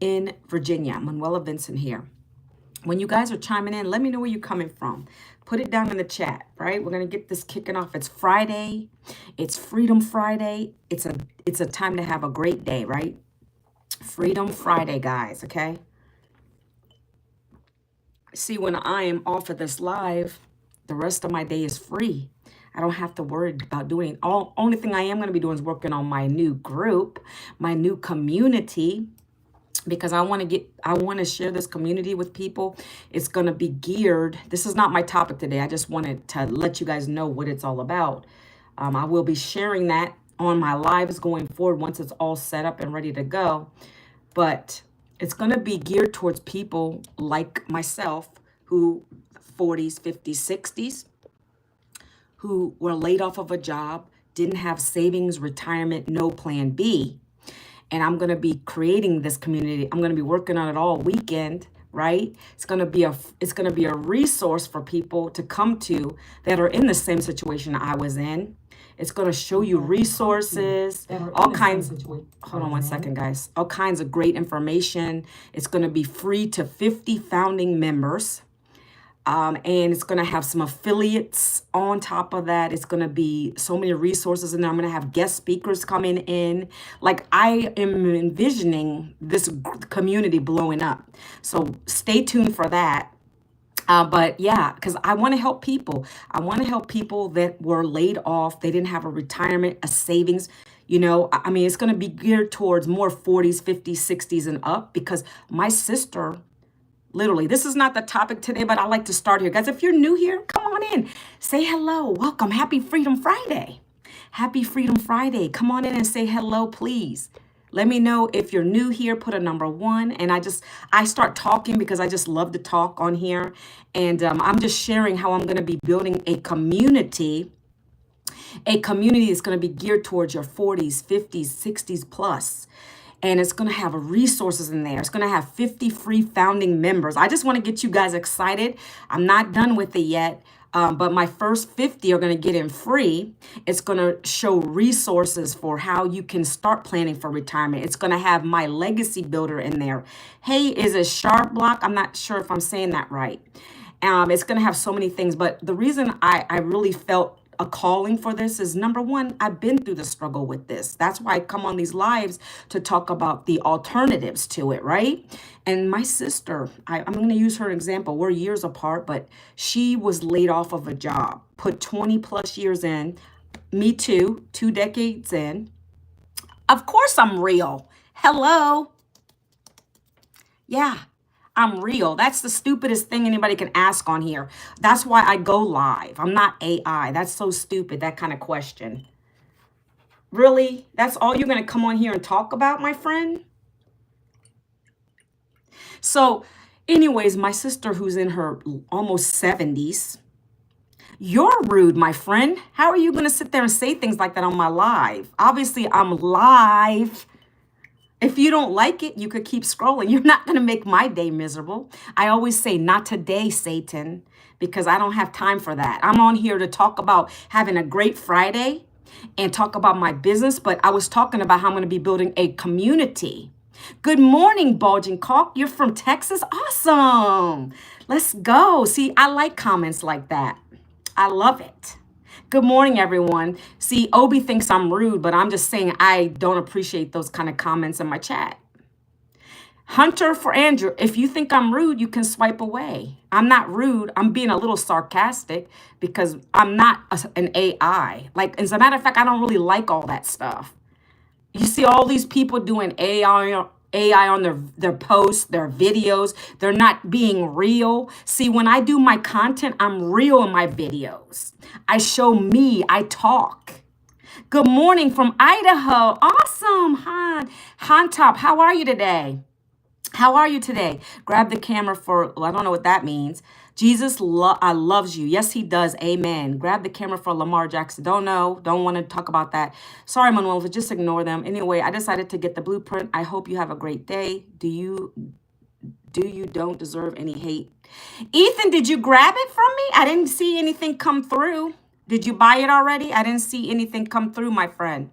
in Virginia. Manuela Vincent here. When you guys are chiming in, let me know where you're coming from. Put it down in the chat, right? We're gonna get this kicking off. It's Friday. It's Freedom Friday. It's a time to have a great day, right? Freedom Friday, guys, okay? See, when I am off of this live, the rest of my day is free. I don't have to worry about doing only thing I am going to be doing is working on my new group, my new community, because I want to share this community with people. It's going to be geared. This is not my topic today. I just wanted to let you guys know what it's all about. I will be sharing that on my lives going forward once it's all set up and ready to go. But it's going to be geared towards people like myself who 40s, 50s, 60s, who were laid off of a job, didn't have savings, retirement, no plan B. And I'm going to be creating this community. I'm going to be working on it all weekend, right? It's going to be a resource for people to come to that are in the same situation I was in. It's going to show you resources, all kinds. Hold on one second, guys. All kinds of great information. It's going to be free to 50 founding members. And it's going to have some affiliates on top of that. It's going to be so many resources in there. I'm going to have guest speakers coming in. Like, I am envisioning this community blowing up. So stay tuned for that. But yeah, because I want to help people. I want to help people that were laid off. They didn't have a retirement, a savings. I mean, it's going to be geared towards more 40s, 50s, 60s and up, because my sister, literally, this is not the topic today, but I like to start here. Guys, if you're new here, come on in. Say hello. Welcome. Happy Freedom Friday. Happy Freedom Friday. Come on in and say hello, please. Let me know if you're new here, put a number 1. And I start talking because I just love to talk on here. And I'm just sharing how I'm going to be building a community that's going to be geared towards your 40s, 50s, 60s plus. And it's going to have resources in there. It's going to have 50 free founding members. I just want to get you guys excited. I'm not done with it yet. But my first 50 are going to get in free. It's going to show resources for how you can start planning for retirement. It's going to have my legacy builder in there. Hey, is it Sharp Block? I'm not sure if I'm saying that right. It's going to have so many things. But the reason I really felt a calling for this is, number 1, I've been through the struggle with this. That's why I come on these lives to talk about the alternatives to it, right? And my sister, I'm going to use her example. We're years apart, but she was laid off of a job, put 20 plus years in. Me too, 2 decades in. Of course I'm real. Hello. Yeah. I'm real. That's the stupidest thing anybody can ask on here. That's why I go live. I'm not AI. That's so stupid, that kind of question. Really? That's all you're going to come on here and talk about, my friend? So anyways, my sister, who's in her almost 70s, you're rude, my friend. How are you going to sit there and say things like that on my live? Obviously, I'm live. If you don't like it, you could keep scrolling. You're not going to make my day miserable. I always say, not today, Satan, because I don't have time for that. I'm on here to talk about having a great Friday and talk about my business, but I was talking about how I'm going to be building a community. Good morning, Bulging Caulk. You're from Texas? Awesome. Let's go. See, I like comments like that. I love it. Good morning, everyone. See, Obi thinks I'm rude, but I'm just saying I don't appreciate those kind of comments in my chat. Hunter for Andrew, if you think I'm rude, you can swipe away. I'm not rude. I'm being a little sarcastic because I'm not an AI. Like, as a matter of fact, I don't really like all that stuff. You see all these people doing AI on their posts, their videos. They're not being real. See, when I do my content, I'm real in my videos. I show me, I talk. Good morning from Idaho. Awesome, Han Top. How are you today? How are you today? Grab the camera for, well, I don't know what that means. Jesus loves you. Yes, he does. Amen. Grab the camera for Lamar Jackson. Don't know. Don't want to talk about that. Sorry, Manuel, just ignore them. Anyway, I decided to get the blueprint. I hope you have a great day. Do you don't deserve any hate? Ethan, did you grab it from me? I didn't see anything come through. Did you buy it already? I didn't see anything come through, my friend.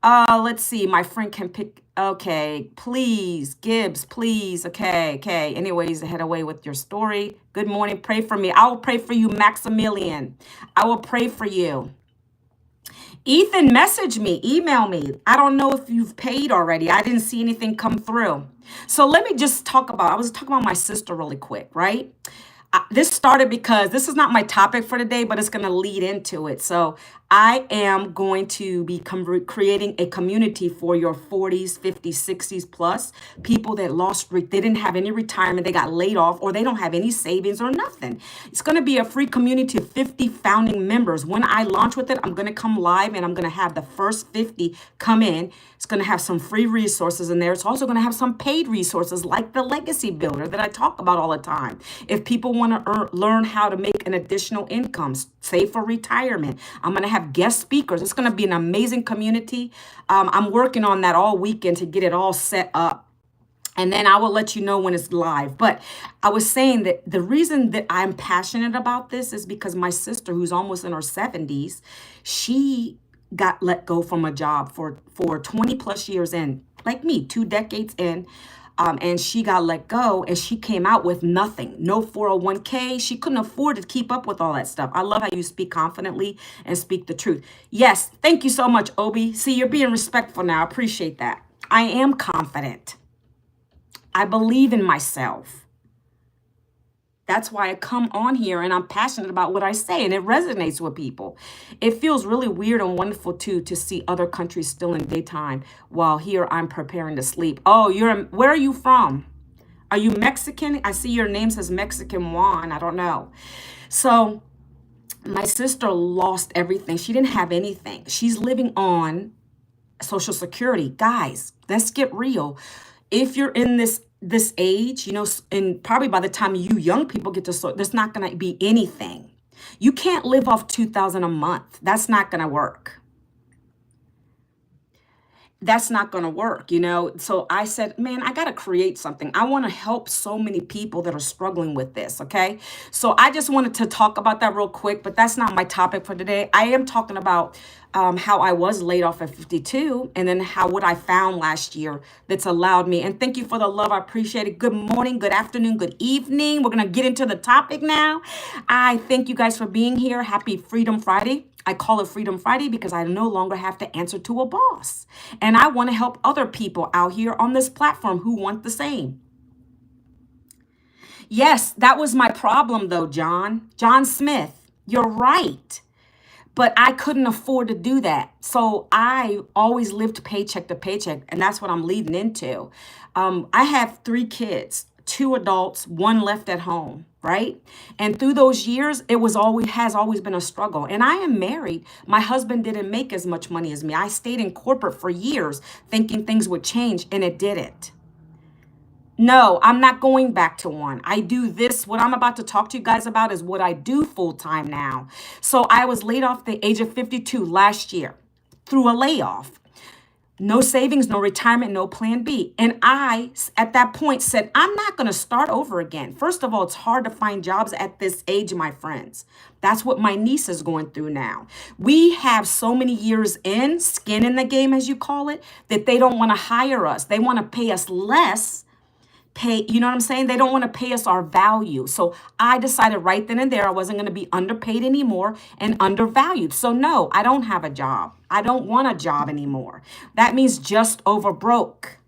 Let's see. My friend can pick. Okay, please, Gibbs, please. Okay, okay. Anyways, head away with your story. Good morning. Pray for me. I will pray for you, Maximilian. I will pray for you. Ethan, message me, email me. I don't know if you've paid already. I didn't see anything come through. So let me just I was talking about my sister really quick, right? This started because this is not my topic for today, but it's going to lead into it. So I am going to be creating a community for your 40s, 50s, 60s plus people that they didn't have any retirement, they got laid off, or they don't have any savings or nothing. It's going to be a free community of 50 founding members. When I launch with it, I'm going to come live and I'm going to have the first 50 come in. It's going to have some free resources in there. It's also going to have some paid resources like the legacy builder that I talk about all the time. If people want to learn how to make an additional income, save for retirement, I'm going to have guest speakers. It's going to be an amazing community. I'm working on that all weekend to get it all set up. And then I will let you know when it's live. But I was saying that the reason that I'm passionate about this is because my sister, who's almost in her 70s, she got let go from a job for 20 plus years in, like me, 2 decades in. And she got let go and she came out with nothing, no 401k. She couldn't afford to keep up with all that stuff. I love how you speak confidently and speak the truth. Yes, thank you so much, Obi. See, you're being respectful now. I appreciate that. I am confident. I believe in myself. That's why I come on here and I'm passionate about what I say and it resonates with people. It feels really weird and wonderful too to see other countries still in daytime while here I'm preparing to sleep. Oh, where are you from? Are you Mexican? I see your name says Mexican Juan. I don't know. So my sister lost everything. She didn't have anything. She's living on Social Security. Guys, let's get real. If you're in this age, and probably by the time you young people get to there's not going to be anything. You can't live off $2,000 a month. That's not going to work. That's not going to work, So I said, man, I got to create something. I want to help so many people that are struggling with this. Okay. So I just wanted to talk about that real quick, but that's not my topic for today. I am talking about how I was laid off at 52 and then what I found last year that's allowed me. And thank you for the love. I appreciate it. Good morning, good afternoon, good evening. We're going to get into the topic now. I thank you guys for being here. Happy Freedom Friday. I call it Freedom Friday because I no longer have to answer to a boss. And I want to help other people out here on this platform who want the same. Yes, that was my problem though, John. John Smith, you're right. But I couldn't afford to do that. So I always lived paycheck to paycheck. And that's what I'm leading into. I have 3 kids, 2 adults, 1 left at home, right? And through those years, has always been a struggle. And I am married. My husband didn't make as much money as me. I stayed in corporate for years thinking things would change, and it didn't. No, I'm not going back to one. I do this. What I'm about to talk to you guys about is what I do full time now. So I was laid off at the age of 52 last year through a layoff. No savings, no retirement, no plan B. And I, at that point, said, I'm not going to start over again. First of all, it's hard to find jobs at this age, my friends. That's what my niece is going through now. We have so many years in, skin in the game, as you call it, that they don't want to hire us. They want to pay us less. You know what I'm saying? They don't want to pay us our value. So I decided right then and there I wasn't going to be underpaid anymore and undervalued. So no, I don't have a job. I don't want a job anymore. That means just over broke.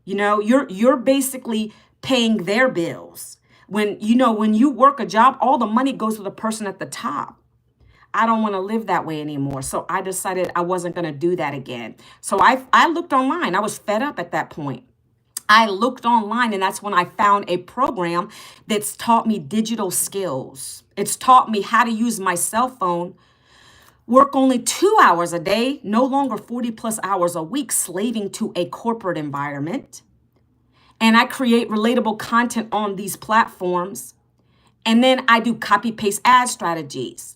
You're basically paying their bills. When you work a job, all the money goes to the person at the top. I don't want to live that way anymore. So I decided I wasn't going to do that again. So I looked online. I was fed up at that point. I looked online and that's when I found a program that's taught me digital skills. It's taught me how to use my cell phone, work only 2 hours a day, no longer 40 plus hours a week, slaving to a corporate environment. And I create relatable content on these platforms. And then I do copy paste ad strategies.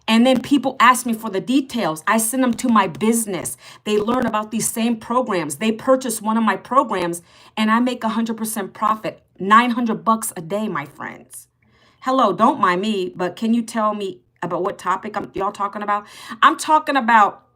And then people ask me for the details. I send them to my business. They learn about these same programs. They purchase one of my programs and I make 100% profit, $900 a day, my friends. Hello, don't mind me, but can you tell me about what topic y'all talking about? I'm talking about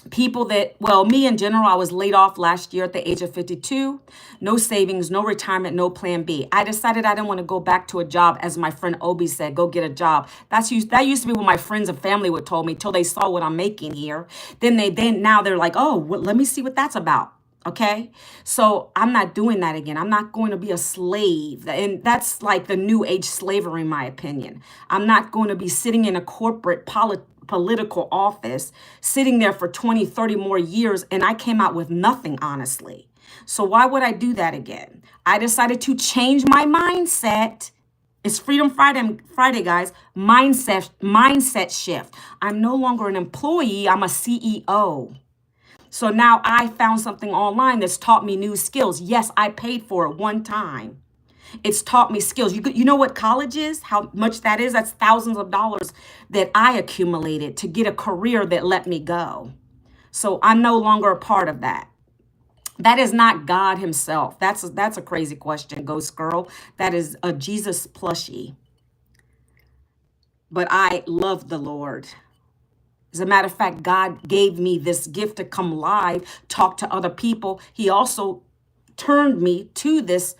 People that, well, me in general, I was laid off last year at the age of 52. No savings, no retirement, no plan B. I decided I didn't want to go back to a job, as my friend Obi said, go get a job. That used to be what my friends and family would told me till they saw what I'm making here. Now they're like, oh, well, let me see what that's about. Okay. So I'm not doing that again. I'm not going to be a slave. And that's like the new age slavery, in my opinion. I'm not going to be sitting in a corporate political office, sitting there for 20, 30 more years. And I came out with nothing, honestly. So why would I do that again? I decided to change my mindset. It's Freedom Friday, guys. Mindset shift. I'm no longer an employee. I'm a CEO. So now I found something online that's taught me new skills. Yes, I paid for it one time. It's taught me skills. You know what college is? How much that is? That's thousands of dollars that I accumulated to get a career that let me go. So I'm no longer a part of that. That is not God himself. That's a crazy question, Ghost Girl. That is a Jesus plushie. But I love the Lord. As a matter of fact, God gave me this gift to come live, talk to other people. He also turned me to this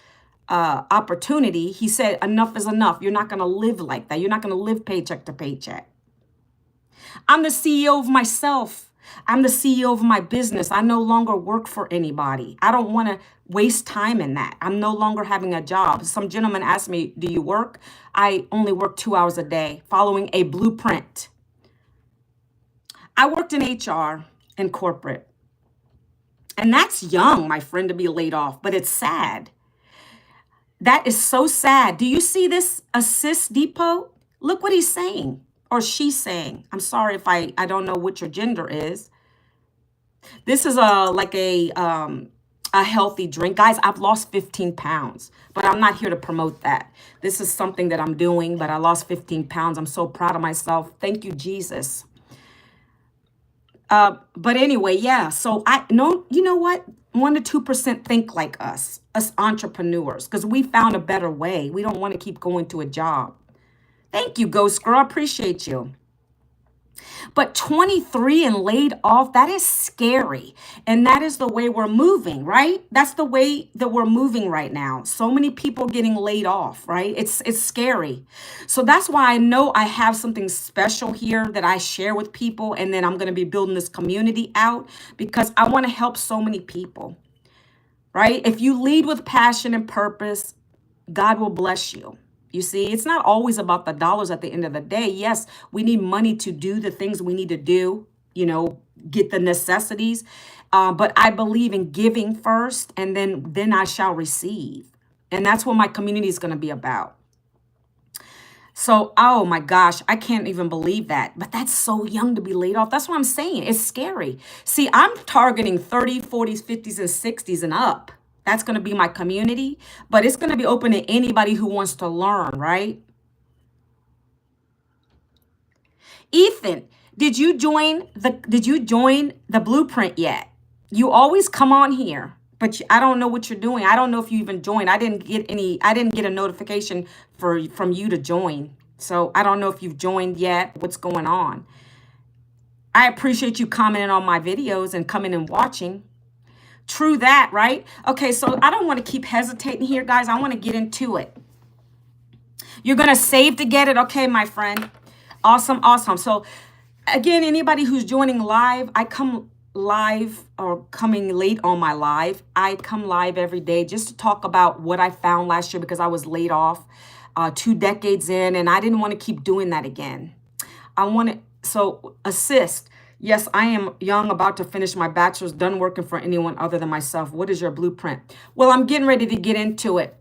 opportunity. He said, enough is enough. You're not going to live like that. You're not going to live paycheck to paycheck. I'm the CEO of myself. I'm the CEO of my business. I no longer work for anybody. I don't want to waste time in that. I'm no longer having a job. Some gentleman asked me, do you work? I only work 2 hours a day, following a blueprint. I worked in HR and corporate. And that's young, my friend, to be laid off, but it's sad. That is so sad. Do you see this assist depot? Look what he's saying, or she's saying. I'm sorry if I don't know what your gender is. This is a healthy drink. Guys, I've lost 15 pounds, but I'm not here to promote that. This is something that I'm doing, but I lost 15 pounds. I'm so proud of myself. Thank you, Jesus. But anyway, yeah. So I know, you know what? 1% to 2% think like us entrepreneurs, because we found a better way. We don't want to keep going to a job. Thank you, Ghost Girl. I appreciate you. But 23 and laid off, that is scary. And that is the way we're moving, right? That's the way that we're moving right now. So many people getting laid off, right? It's scary. So that's why I know I have something special here that I share with people. And then I'm going to be building this community out because I want to help so many people, right? If you lead with passion and purpose, God will bless you. You see, it's not always about the dollars at the end of the day. Yes, we need money to do the things we need to do, get the necessities. But I believe in giving first, and then I shall receive. And that's what my community is going to be about. So, oh my gosh, I can't even believe that. But that's so young to be laid off. That's what I'm saying. It's scary. See, I'm targeting 30s, 40s, 50s, and 60s and up. That's going to be my community, but it's going to be open to anybody who wants to learn, right? Ethan, did you join the blueprint yet? You always come on here, but I don't know what you're doing. I don't know if you even joined. I didn't get a notification from you to join. So I don't know if you've joined yet, what's going on. I appreciate you commenting on my videos and coming and watching. True that, right? Okay, so I don't want to keep hesitating here, guys. I want to get into it. You're going to save to get it. Okay, my friend. Awesome, awesome. So again, anybody who's joining live, I come live or coming late on my live. I come live every day just to talk about what I found last year because I was laid off 2 decades in, and I didn't want to keep doing that again. So assist. Yes, I am young, about to finish my bachelor's, done working for anyone other than myself. What is your blueprint? Well, I'm getting ready to get into it.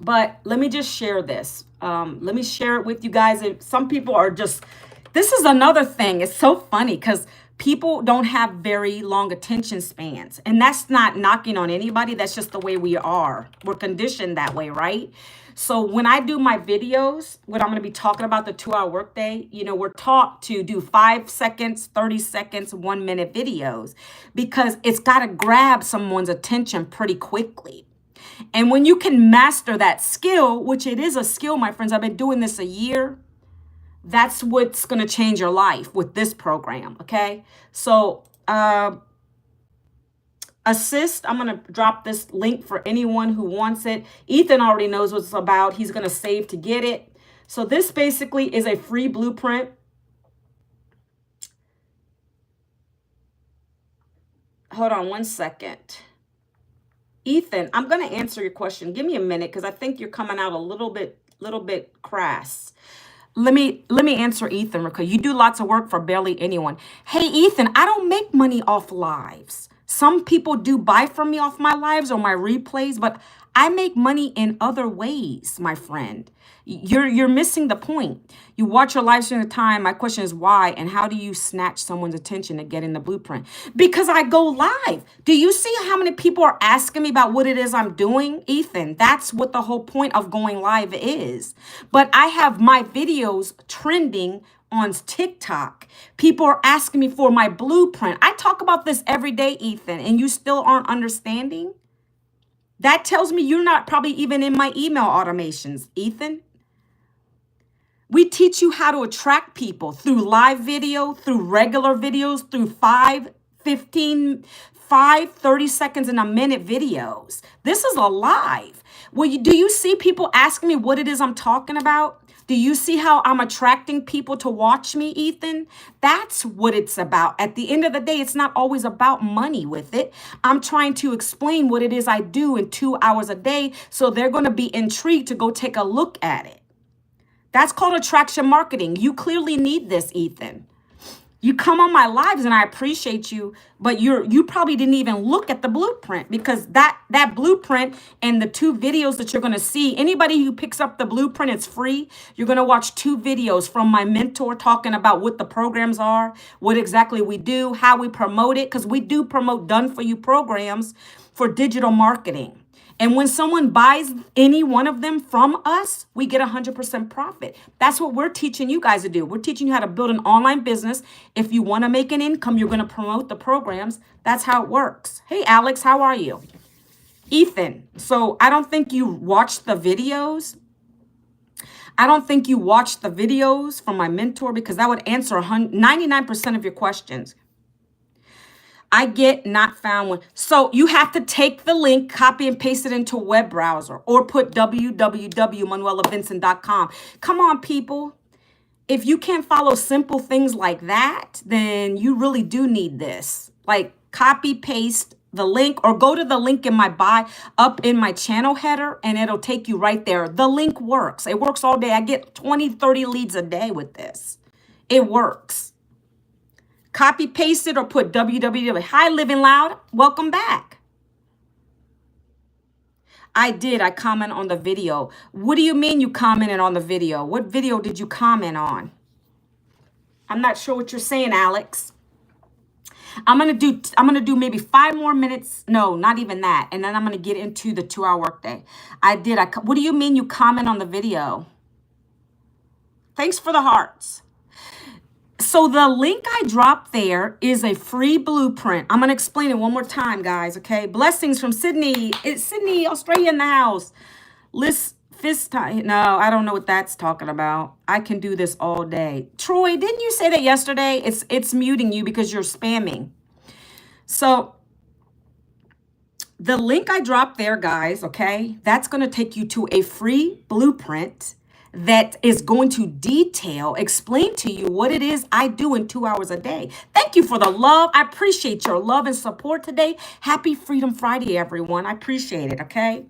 But let me just share this. Let me share it with you guys. Some people are just, this is another thing. It's so funny because people don't have very long attention spans. And that's not knocking on anybody. That's just the way we are. We're conditioned that way, right? So when I do my videos, what I'm going to be talking about, the 2-hour workday, we're taught to do 5 seconds, 30 seconds, 1 minute videos because it's got to grab someone's attention pretty quickly. And when you can master that skill, which it is a skill, my friends, I've been doing this a year. That's what's going to change your life with this program. Okay. So, assist, I'm going to drop this link for anyone who wants it. Ethan already knows what it's about. He's going to save to get it. So this basically is a free blueprint. Hold on one second. Ethan, I'm going to answer your question. Give me a minute because I think you're coming out a little bit crass. Let me answer Ethan because you do lots of work for barely anyone. Hey, Ethan, I don't make money off lives. Some people do buy from me off my lives or my replays, but I make money in other ways, my friend. You're missing the point. You watch your live stream at a time. My question is why and how do you snatch someone's attention to get in the blueprint? Because I go live. Do you see how many people are asking me about what it is I'm doing? Ethan, that's what the whole point of going live is. But I have my videos trending on TikTok. People are asking me for my blueprint. I talk about this every day, Ethan, and you still aren't understanding? That tells me you're not probably even in my email automations, Ethan. We teach you how to attract people through live video, through regular videos, through 30 seconds and a minute videos. This is a live. Well, do you see people asking me what it is I'm talking about? Do you see how I'm attracting people to watch me, Ethan? That's what it's about. At the end of the day, it's not always about money with it. I'm trying to explain what it is I do in 2 hours a day, so they're going to be intrigued to go take a look at it. That's called attraction marketing. You clearly need this, Ethan. You come on my lives and I appreciate you, but you probably didn't even look at the blueprint because that blueprint and the 2 videos that you're going to see, anybody who picks up the blueprint, it's free. You're going to watch 2 videos from my mentor talking about what the programs are, what exactly we do, how we promote it, because we do promote done for you programs for digital marketing. And when someone buys any one of them from us, we get 100% profit. That's what we're teaching you guys to do. We're teaching you how to build an online business. If you want to make an income, you're going to promote the programs. That's how it works. Hey, Alex, how are you? Ethan, so I don't think you watched the videos. I don't think you watched the videos from my mentor because that would answer 99% of your questions. I get not found one. So you have to take the link, copy and paste it into a web browser or put www.manuelavincent.com. Come on, people. If you can't follow simple things like that, then you really do need this. Like copy, paste the link or go to the link in my bio up in my channel header and it'll take you right there. The link works. It works all day. I get 20, 30 leads a day with this. It works. Copy, paste it, or put www. Hi, Living Loud. Welcome back. I did. I comment on the video. What do you mean you commented on the video? What video did you comment on? I'm not sure what you're saying, Alex. I'm gonna do maybe 5 more minutes. No, not even that. And then I'm gonna get into the 2-hour workday. I did. What do you mean you comment on the video? Thanks for the hearts. So the link I dropped there is a free blueprint. I'm going to explain it one more time, guys, okay? Blessings from Sydney. It's Sydney, Australia in the house. No, I don't know what that's talking about. I can do this all day. Troy, didn't you say that yesterday? It's muting you because you're spamming. So the link I dropped there, guys, okay? That's going to take you to a free blueprint that is going to explain to you what it is I do in 2 hours a day. Thank you for the love. I appreciate your love and support today. Happy Freedom Friday, everyone. I appreciate it, okay?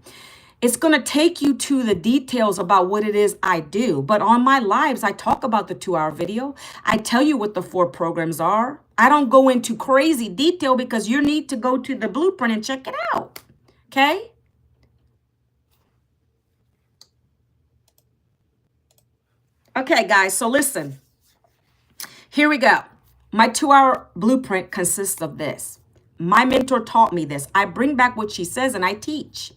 It's going to take you to the details about what it is I do. But on my lives, I talk about the 2-hour video. I tell you what the 4 programs are. I don't go into crazy detail because you need to go to the blueprint and check it out, okay? Okay, guys, so listen. Here we go. My 2-hour blueprint consists of this. My mentor taught me this. I bring back what she says and I teach.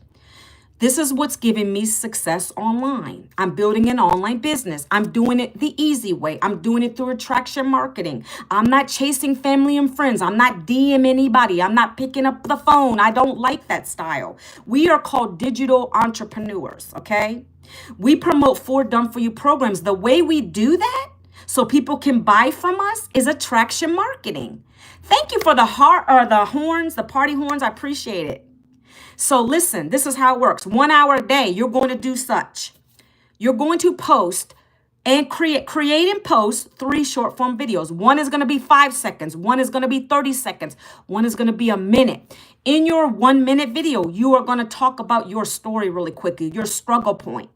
This is what's giving me success online. I'm building an online business. I'm doing it the easy way. I'm doing it through attraction marketing. I'm not chasing family and friends. I'm not DM anybody. I'm not picking up the phone. I don't like that style. We are called digital entrepreneurs, okay? We promote 4 done-for-you programs. The way we do that, so people can buy from us is attraction marketing. Thank you for the heart or the horns, the party horns. I appreciate it. So listen, this is how it works. 1 hour a day, you're going to do such. You're going to post and create and post 3 short form videos. One is going to be 5 seconds. One is going to be 30 seconds. One is going to be a minute. In your 1 minute video, you are going to talk about your story really quickly, your struggle point.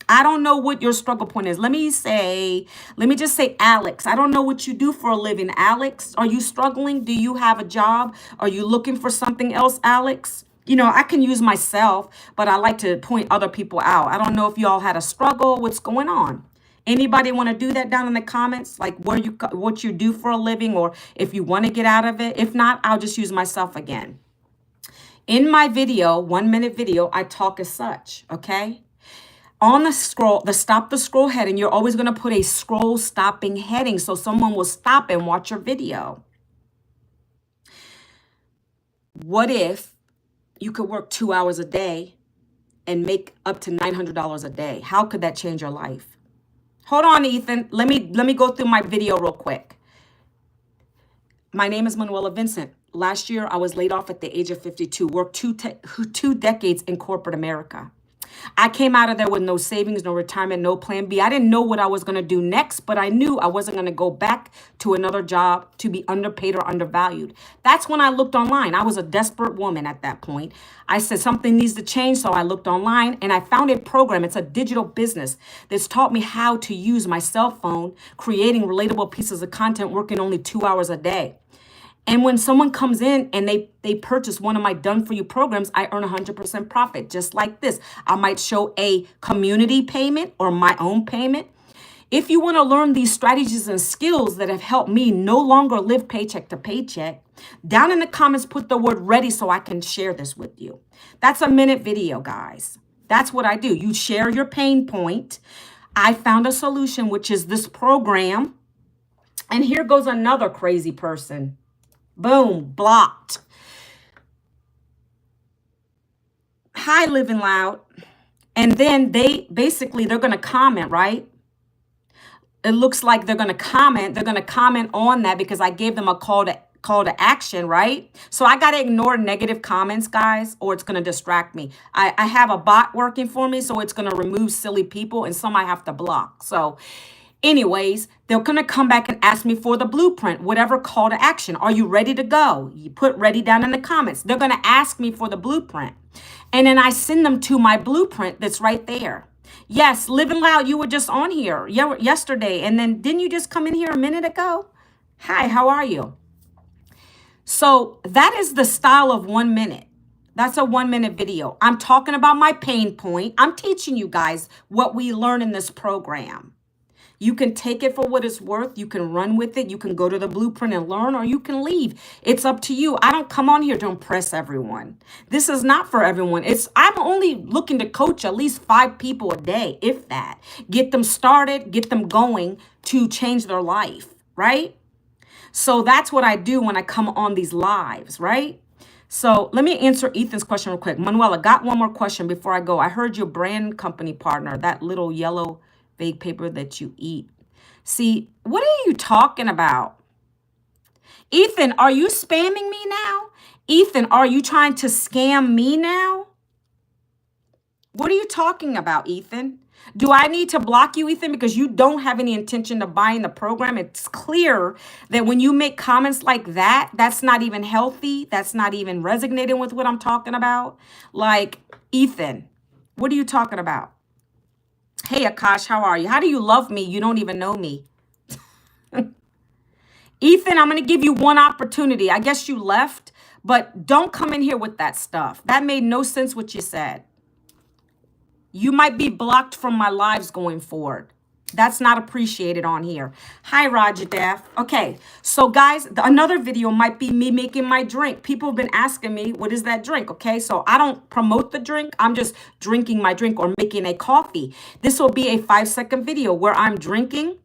I don't know what your struggle point is. Let me just say, Alex, I don't know what you do for a living. Alex, are you struggling? Do you have a job? Are you looking for something else, Alex? You know, I can use myself, but I like to point other people out. I don't know if y'all had a struggle. What's going on? Anybody want to do that down in the comments? Like what you do for a living, or if you want to get out of it. If not, I'll just use myself again. In my video, 1 minute video, I talk as such, okay? On the scroll, the stop the scroll heading, you're always going to put a scroll stopping heading so someone will stop and watch your video. What if you could work 2 hours a day and make up to $900 a day? How could that change your life? Hold on, Ethan. Let me go through my video real quick. My name is Manuela Vincent. Last year, I was laid off at the age of 52, worked two decades in corporate America. I came out of there with no savings, no retirement, no plan B. I didn't know what I was going to do next, but I knew I wasn't going to go back to another job to be underpaid or undervalued. That's when I looked online. I was a desperate woman at that point. I said something needs to change, so I looked online and I found a program. It's a digital business that's taught me how to use my cell phone, creating relatable pieces of content, working only 2 hours a day. And when someone comes in and they purchase one of my done for you programs, I earn 100% profit, just like this. I might show a community payment or my own payment. If you want to learn these strategies and skills that have helped me no longer live paycheck to paycheck, down in the comments, put the word ready so I can share this with you. That's a minute video, guys. That's what I do. You share your pain point. I found a solution, which is this program. And here goes another crazy person. Boom, blocked. Hi, Living Loud. And then they're going to comment, right? It looks like they're going to comment. They're going to comment on that because I gave them a call to action, right? So I got to ignore negative comments, guys, or it's going to distract me. I have a bot working for me, so it's going to remove silly people, and some I have to block. So anyways, they're going to come back and ask me for the blueprint, whatever call to action. Are you ready to go? You put ready down in the comments. They're going to ask me for the blueprint. And then I send them to my blueprint that's right there. Yes, Living Loud, you were just on here yesterday. And then didn't you just come in here a minute ago? Hi, how are you? So that is the style of 1 minute. That's a 1 minute video. I'm talking about my pain point. I'm teaching you guys what we learn in this program. You can take it for what it's worth. You can run with it. You can go to the blueprint and learn, or you can leave. It's up to you. I don't come on here to impress everyone. This is not for everyone. I'm only looking to coach at least 5 people a day, if that. Get them started, get them going to change their life, right? So that's what I do when I come on these lives, right? So let me answer Ethan's question real quick. Manuela, got one more question before I go. I heard your brand company partner, that little yellow fake paper that you eat. See, what are you talking about? Ethan, are you spamming me now? Ethan, are you trying to scam me now? What are you talking about, Ethan? Do I need to block you, Ethan, because you don't have any intention of buying the program? It's clear that when you make comments like that, that's not even healthy. That's not even resonating with what I'm talking about. Like, Ethan, what are you talking about? Hey, Akash, how are you? How do you love me? You don't even know me. Ethan, I'm going to give you one opportunity. I guess you left, but don't come in here with that stuff. That made no sense what you said. You might be blocked from my lives going forward. That's not appreciated on here. Hi, Roger Daff. Okay, so guys, another video might be me making my drink. People have been asking me, what is that drink? Okay, so I don't promote the drink. I'm just drinking my drink or making a coffee. This will be a 5-second video where I'm drinking.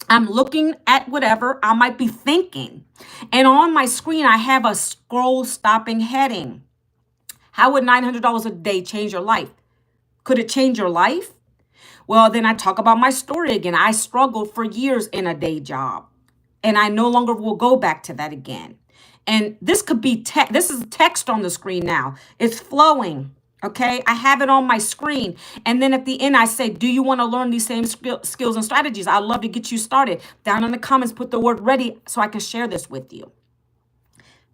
I'm looking at whatever I might be thinking. And on my screen, I have a scroll stopping heading. How would $900 a day change your life? Could it change your life? Well, then I talk about my story again. I struggled for years in a day job, and I no longer will go back to that again. And this could be this is text on the screen now. It's flowing. Okay, I have it on my screen. And then at the end, I say, do you want to learn these same skills and strategies? I'd love to get you started. Down in the comments, put the word ready so I can share this with you.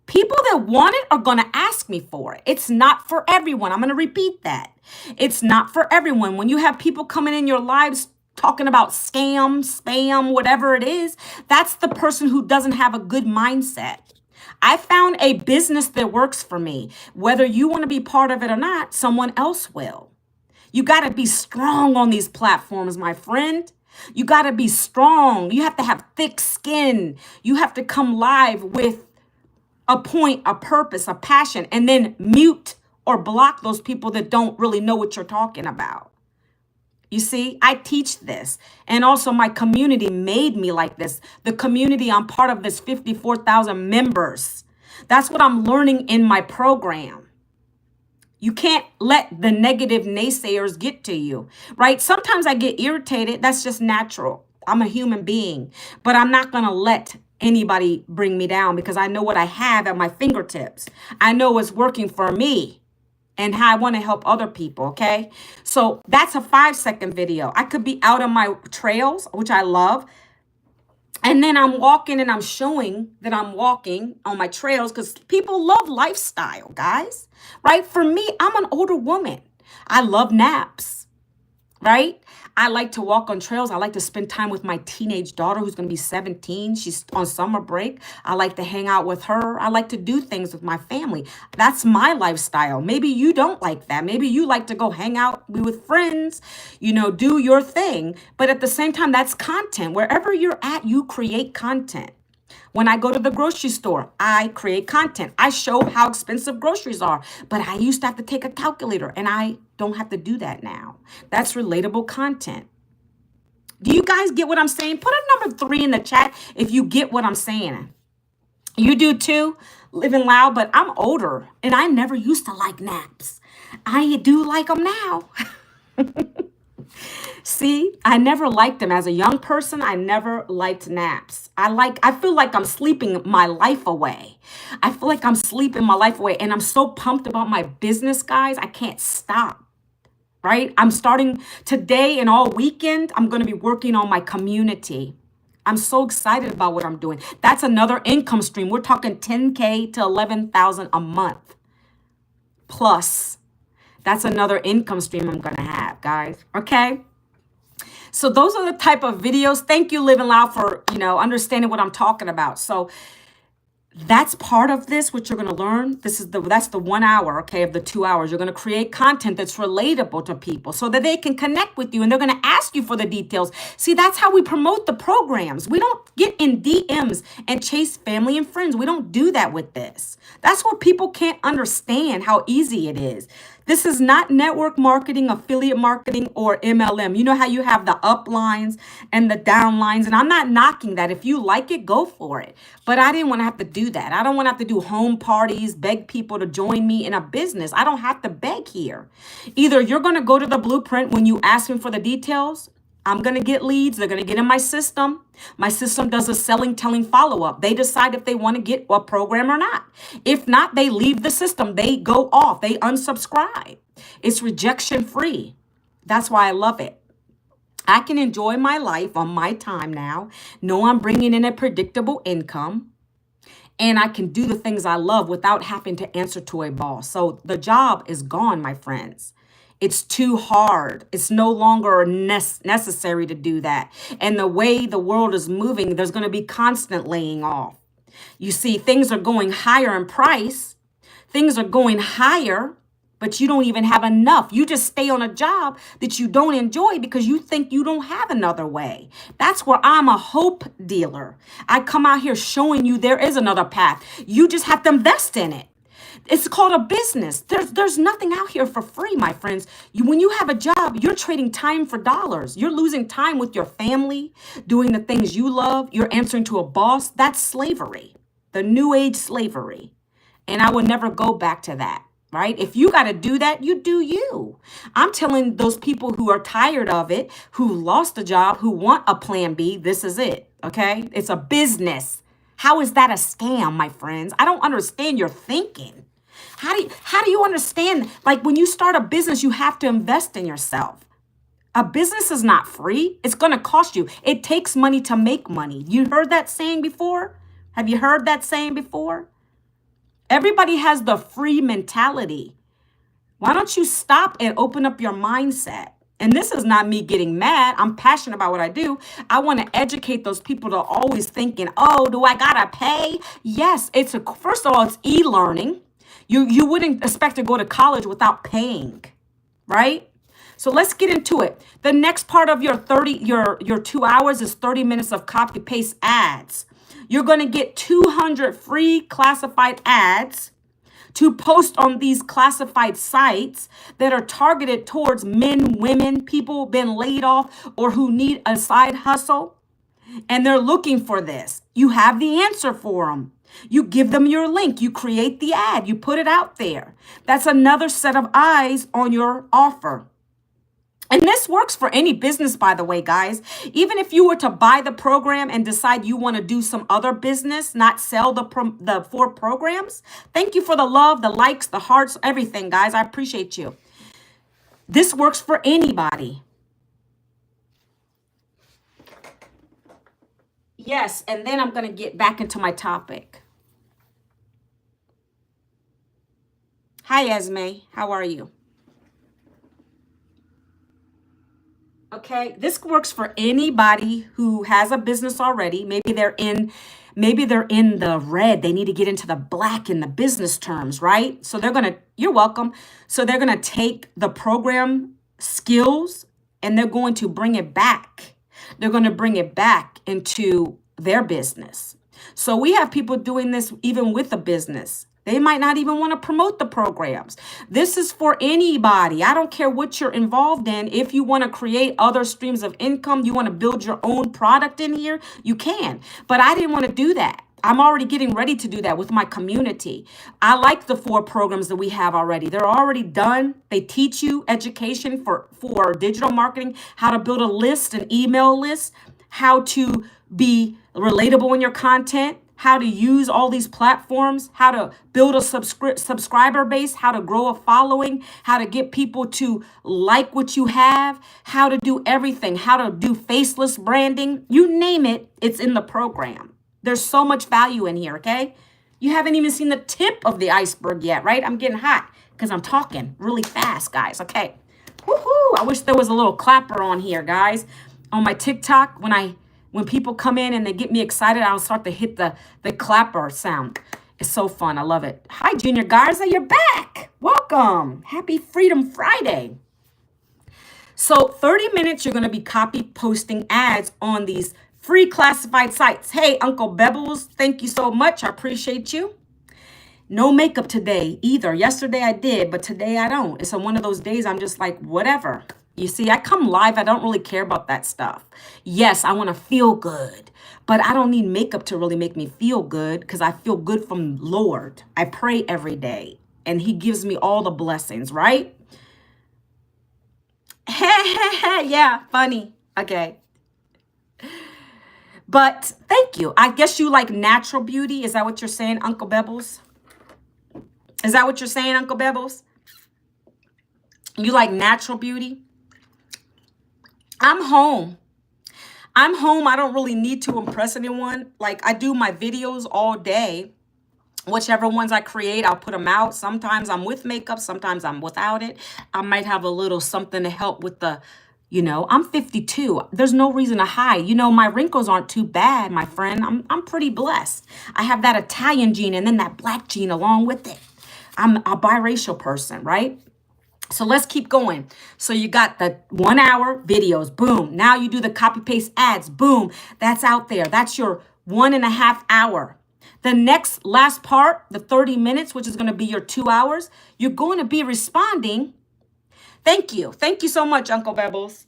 People that want it are going to ask me for it. It's not for everyone. I'm going to repeat that. It's not for everyone. When you have people coming in your lives talking about scam, spam, whatever it is, that's the person who doesn't have a good mindset. I found a business that works for me. Whether you want to be part of it or not, someone else will. You got to be strong on these platforms, my friend. You got to be strong. You have to have thick skin. You have to come live with a point, a purpose, a passion, and then mute or block those people that don't really know what you're talking about. You see, I teach this. And also my community made me like this. The community, I'm part of this 54,000 members. That's what I'm learning in my program. You can't let the negative naysayers get to you, right? Sometimes I get irritated. That's just natural. I'm a human being, but I'm not going to let anybody bring me down because I know what I have at my fingertips. I know what's working for me and how I want to help other people, okay? So that's a 5-second video. I could be out on my trails, which I love, and then I'm walking and I'm showing that I'm walking on my trails because people love lifestyle, guys, right? For me, I'm an older woman. I love naps, right? I like to walk on trails. I like to spend time with my teenage daughter who's going to be 17. She's on summer break. I like to hang out with her. I like to do things with my family. That's my lifestyle. Maybe you don't like that. Maybe you like to go hang out, be with friends, do your thing. But at the same time, that's content. Wherever you're at, you create content. When I go to the grocery store, I create content. I show how expensive groceries are, but I used to have to take a calculator and I don't have to do that now. That's relatable content. Do you guys get what I'm saying? Put a number 3 in the chat if you get what I'm saying. You do too, living loud, but I'm older and I never used to like naps. I do like them now. See, I never liked them as a young person. I never liked naps. I feel like I'm sleeping my life away. I feel like I'm sleeping my life away. And I'm so pumped about my business, guys. I can't stop, right? I'm starting today and all weekend. I'm going to be working on my community. I'm so excited about what I'm doing. That's another income stream. We're talking 10K to 11,000 a month plus. That's another income stream I'm going to have, guys. Okay. So those are the type of videos. Thank you, Living Loud, for, understanding what I'm talking about. So that's part of this, what you're going to learn. That's the 1 hour, okay, of the 2 hours. You're going to create content that's relatable to people so that they can connect with you and they're going to ask you for the details. See, that's how we promote the programs. We don't get in DMs and chase family and friends. We don't do that with this. That's what people can't understand, how easy it is. This is not network marketing, affiliate marketing, or MLM. You know how you have the up lines and the down lines, and I'm not knocking that. If you like it, go for it. But I didn't want to have to do that. I don't want to have to do home parties, beg people to join me in a business. I don't have to beg here. Either you're going to go to the blueprint when you ask me for the details. I'm going to get leads. They're going to get in my system. My system does a selling, telling follow-up. They decide if they want to get a program or not. If not, they leave the system. They go off. They unsubscribe. It's rejection free. That's why I love it. I can enjoy my life on my time now. Know I'm bringing in a predictable income. And I can do the things I love without having to answer to a boss. So the job is gone, my friends. It's too hard. It's no longer necessary to do that. And the way the world is moving, there's going to be constant laying off. You see, things are going higher in price. Things are going higher, but you don't even have enough. You just stay on a job that you don't enjoy because you think you don't have another way. That's where I'm a hope dealer. I come out here showing you there is another path. You just have to invest in it. It's called a business. There's nothing out here for free, my friends. When you have a job, you're trading time for dollars. You're losing time with your family, doing the things you love. You're answering to a boss. That's slavery, the new age slavery. And I would never go back to that. right? If you got to do that, you do you. I'm telling those people who are tired of it, who lost a job, who want a plan B, this is it, okay? It's a business. How is that a scam, my friends? I don't understand your thinking. How do you understand? Like when you start a business, you have to invest in yourself. A business is not free. It's going to cost you. It takes money to make money. You heard that saying before? Have you heard that saying before? Everybody has the free mentality. Why don't you stop and open up your mindset? And this is not me getting mad. I'm passionate about what I do. I want to educate those people that are always thinking, oh, do I gotta pay? Yes, first of all, it's e-learning. You wouldn't expect to go to college without paying, right? So let's get into it. The next part of your 2 hours is 30 minutes of copy paste ads. You're going to get 200 free classified ads to post on these classified sites that are targeted towards men, women, people who've been laid off or who need a side hustle. And they're looking for this. You have the answer for them. You give them your link. You create the ad. You put it out there. That's another set of eyes on your offer. And this works for any business, by the way, guys. Even if you were to buy the program and decide you want to do some other business, not sell the 4 programs. Thank you for the love, the likes, the hearts, everything, guys. I appreciate you. This works for anybody. Yes, and then I'm going to get back into my topic. Hi, Esme. How are you? Okay, this works for anybody who has a business already. Maybe they're in the red. They need to get into the black in the business terms, right? So you're welcome. So they're going to take the program skills and they're going to bring it back. They're going to bring it back into their business. So we have people doing this even with a business. They might not even want to promote the programs. This is for anybody. I don't care what you're involved in. If you want to create other streams of income, you want to build your own product in here, you can. But I didn't want to do that. I'm already getting ready to do that with my community. I like the 4 programs that we have already. They're already done. They teach you education for digital marketing, how to build a list, an email list, how to be relatable in your content, how to use all these platforms, how to build a subscriber base, how to grow a following, how to get people to like what you have, how to do everything, how to do faceless branding. You name it, it's in the program. There's so much value in here, okay? You haven't even seen the tip of the iceberg yet, right? I'm getting hot because I'm talking really fast, guys, okay? Woohoo! I wish there was a little clapper on here, guys. On my TikTok, when people come in and they get me excited, I'll start to hit the clapper sound. It's so fun. I love it. Hi, Junior Garza. You're back. Welcome. Happy Freedom Friday. So 30 minutes, you're going to be copy posting ads on these free classified sites. Hey, Uncle Bebbles, thank you so much. I appreciate you. No makeup today either. Yesterday I did, but today I don't. It's one of those days I'm just like, whatever. You see, I come live. I don't really care about that stuff. Yes, I want to feel good, but I don't need makeup to really make me feel good because I feel good from Lord. I pray every day and he gives me all the blessings, right? Yeah, funny. Okay. But thank you. I guess you like natural beauty. Is that what you're saying, Uncle Bebbles? Is that what you're saying, Uncle Bebbles? You like natural beauty? I'm home. I don't really need to impress anyone. Like I do my videos all day. Whichever ones I create, I'll put them out. Sometimes I'm with makeup. Sometimes I'm without it. I might have a little something to help with I'm 52. There's no reason to hide. My wrinkles aren't too bad, my friend. I'm pretty blessed. I have that Italian gene and then that black gene along with it. I'm a biracial person, right? So let's keep going. So you got the 1 hour videos, boom. Now you do the copy paste ads, boom. That's out there. That's your 1.5 hour. The last part, the 30 minutes, which is going to be your 2 hours, you're going to be responding. Thank you. Thank you so much, Uncle Bebbles.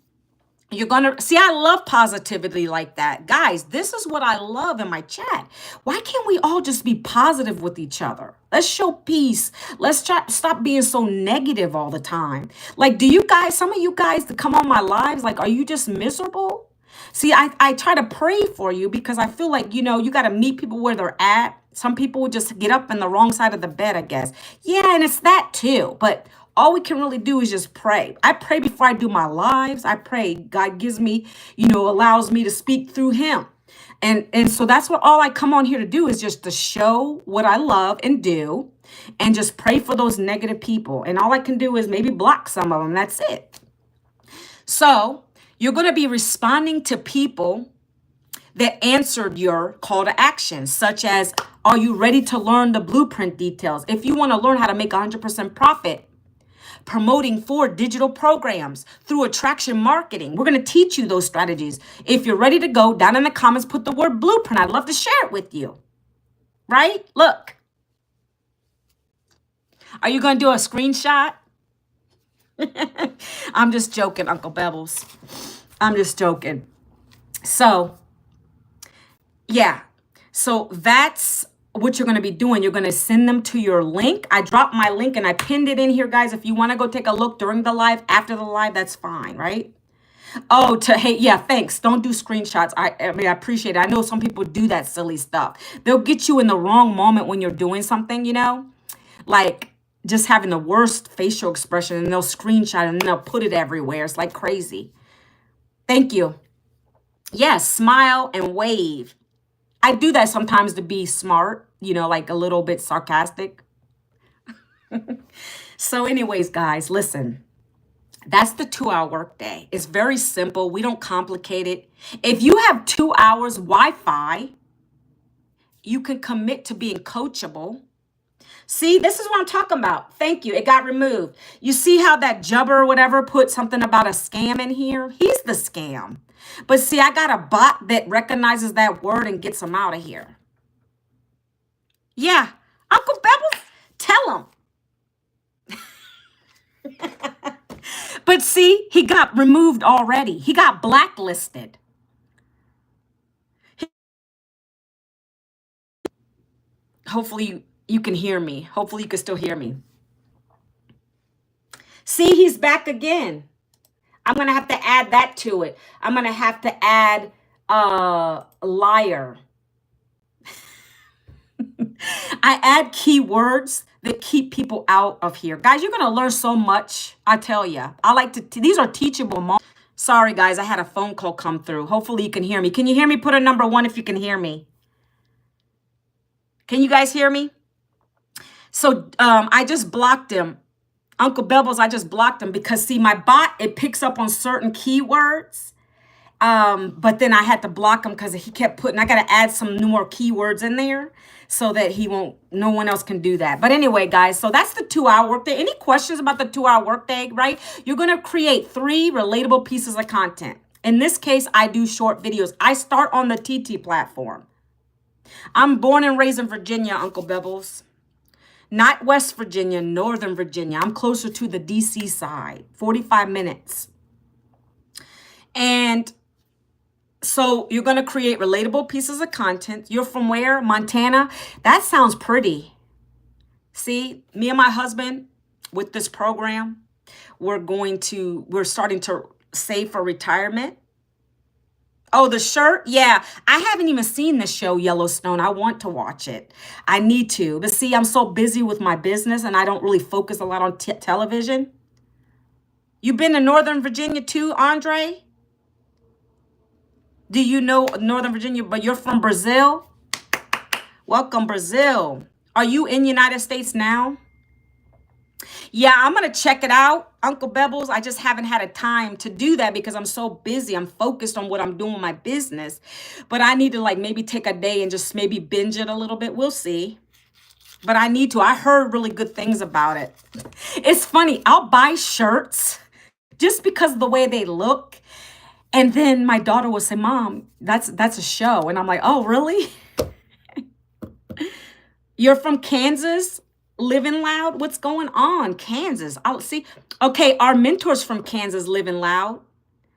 You're gonna see, I love positivity like that. Guys, this is what I love in my chat. Why can't we all just be positive with each other? Let's show peace. Let's try stop being so negative all the time. Like, do you guys, some of you guys that come on my lives, like, are you just miserable? See, I try to pray for you because I feel like, you got to meet people where they're at. Some people just get up in the wrong side of the bed, I guess. Yeah, and it's that too. But all we can really do is just pray. I pray before I do my lives. I pray God gives me, allows me to speak through him. And so that's what all I come on here to do is just to show what I love and do and just pray for those negative people. And all I can do is maybe block some of them. That's it. So you're going to be responding to people that answered your call to action, such as, are you ready to learn the blueprint details? If you want to learn how to make 100% profit, promoting 4 digital programs through attraction marketing, we're going to teach you those strategies. If you're ready to go, down in the comments, put the word blueprint. I'd love to share it with you. Right? Look. Are you going to do a screenshot? I'm just joking, Uncle Bebbles. I'm just joking. So, yeah. So that's what you're going to be doing. You're going to send them to your link. I dropped my link and I pinned it in here, guys. If you want to go take a look during the live, after the live, that's fine, right? Oh, hey, yeah, thanks. Don't do screenshots. I mean, I appreciate it. I know some people do that silly stuff. They'll get you in the wrong moment when you're doing something, like just having the worst facial expression, and they'll screenshot and they'll put it everywhere. It's like crazy. Thank you. Yes, smile and wave. I do that sometimes to be smart, like a little bit sarcastic. So anyways, guys, listen. That's the 2-hour workday. It's very simple. We don't complicate it. If you have 2 hours Wi-Fi, you can commit to being coachable. See, this is what I'm talking about. Thank you. It got removed. You see how that jubber or whatever put something about a scam in here? He's the scam. But see, I got a bot that recognizes that word and gets them out of here. Yeah. Uncle Bebbles, tell him. But see, he got removed already. He got blacklisted. Hopefully you can hear me. Hopefully you can still hear me. See, he's back again. I'm going to have to add that to it. I'm going to have to add liar. I add keywords that keep people out of here. Guys, you're going to learn so much. I tell you. I like to, these are teachable moments. Sorry, guys, I had a phone call come through. Hopefully you can hear me. Can you hear me? Put a number 1 if you can hear me. Can you guys hear me? So I just blocked him. Uncle Bebbles, I just blocked him because, see, my bot, it picks up on certain keywords. But then I had to block him because he kept I got to add some more keywords in there so that no one else can do that. But anyway, guys, so that's the 2-hour workday. Any questions about the 2-hour workday, right? You're going to create 3 relatable pieces of content. In this case, I do short videos. I start on the TT platform. I'm born and raised in Virginia, Uncle Bebbles. Not West Virginia, Northern Virginia. I'm closer to the DC side, 45 minutes. And so you're going to create relatable pieces of content. You're from where? Montana? That sounds pretty. See, me and my husband with this program, we're starting to save for retirement. Oh, the shirt? Yeah. I haven't even seen the show Yellowstone. I want to watch it. I need to. But see, I'm so busy with my business and I don't really focus a lot on television. You been to Northern Virginia too, Andre? Do you know Northern Virginia, but you're from Brazil? Welcome, Brazil. Are you in United States now? Yeah, I'm going to check it out, Uncle Bebbles. I just haven't had a time to do that because I'm so busy. I'm focused on what I'm doing with my business. But I need to maybe take a day and just maybe binge it a little bit. We'll see. But I need to. I heard really good things about it. It's funny. I'll buy shirts just because of the way they look. And then my daughter will say, Mom, that's a show. And I'm like, oh, really? You're from Kansas? Living Loud? What's going on? Kansas. I'll see. Okay, our mentors from Kansas, Living Loud.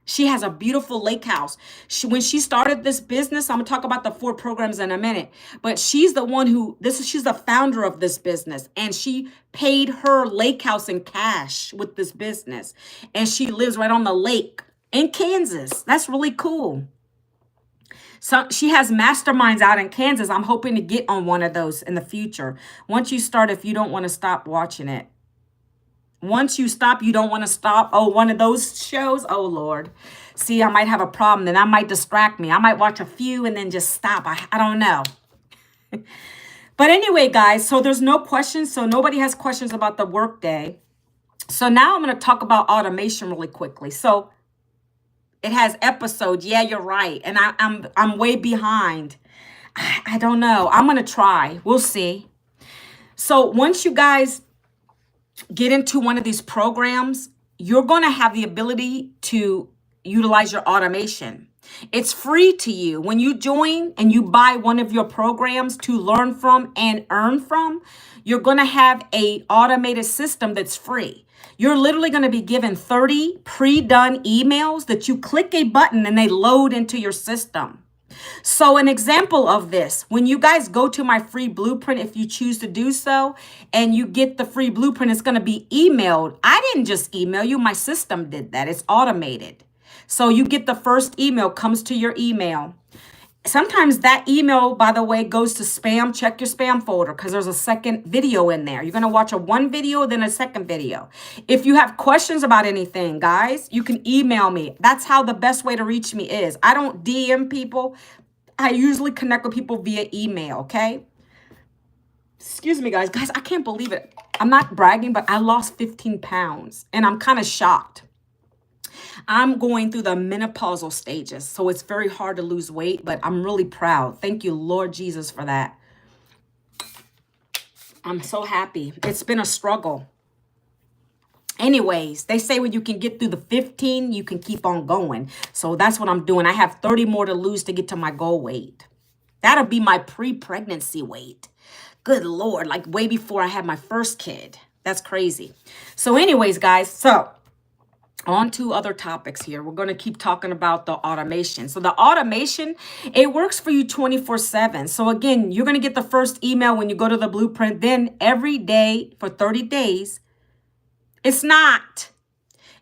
She has a beautiful lake house. When she started this business, I'm gonna talk about the 4 programs in a minute, but she's the one she's the founder of this business, and she paid her lake house in cash with this business. And she lives right on the lake in Kansas. That's really cool. So she has masterminds out in Kansas. I'm hoping to get on one of those in the future. Once you start, if you don't want to stop watching it. Once you stop, you don't want to stop. Oh, one of those shows? Oh, Lord. See, I might have a problem. Then I might distract me. I might watch a few and then just stop. I don't know. But anyway, guys, so there's no questions. So nobody has questions about the Workday. So now I'm going to talk about automation really quickly. So it has episodes. Yeah, you're right. And I'm way behind. I don't know. I'm going to try. We'll see. So once you guys get into one of these programs, you're going to have the ability to utilize your automation. It's free to you. When you join and you buy one of your programs to learn from and earn from, you're going to have a automated system that's free. You're literally going to be given 30 pre-done emails that you click a button and they load into your system. So an example of this, when you guys go to my free blueprint, if you choose to do so, and you get the free blueprint, it's going to be emailed. I didn't just email you. My system did that. It's automated. So you get the first email, comes to your email. Sometimes that email, by the way, goes to spam. Check your spam folder because there's a second video in there. You're going to watch one video, then a second video. If you have questions about anything, guys, you can email me. That's how the best way to reach me is. I don't DM people. I usually connect with people via email, okay? Excuse me, guys. Guys, I can't believe it. I'm not bragging, but I lost 15 pounds, and I'm kind of shocked. I'm going through the menopausal stages, so it's very hard to lose weight, but I'm really proud. Thank you, Lord Jesus, for that. I'm so happy. It's been a struggle. Anyways, they say when you can get through the 15, you can keep on going. So that's what I'm doing. I have 30 more to lose to get to my goal weight. That'll be my pre-pregnancy weight. Good Lord, like way before I had my first kid. That's crazy. So anyways, guys, so on to other topics here. We're going to keep talking about the automation. So the automation, it works for you 24/7. So again, you're going to get the first email when you go to the blueprint. Then every day for 30 days, it's not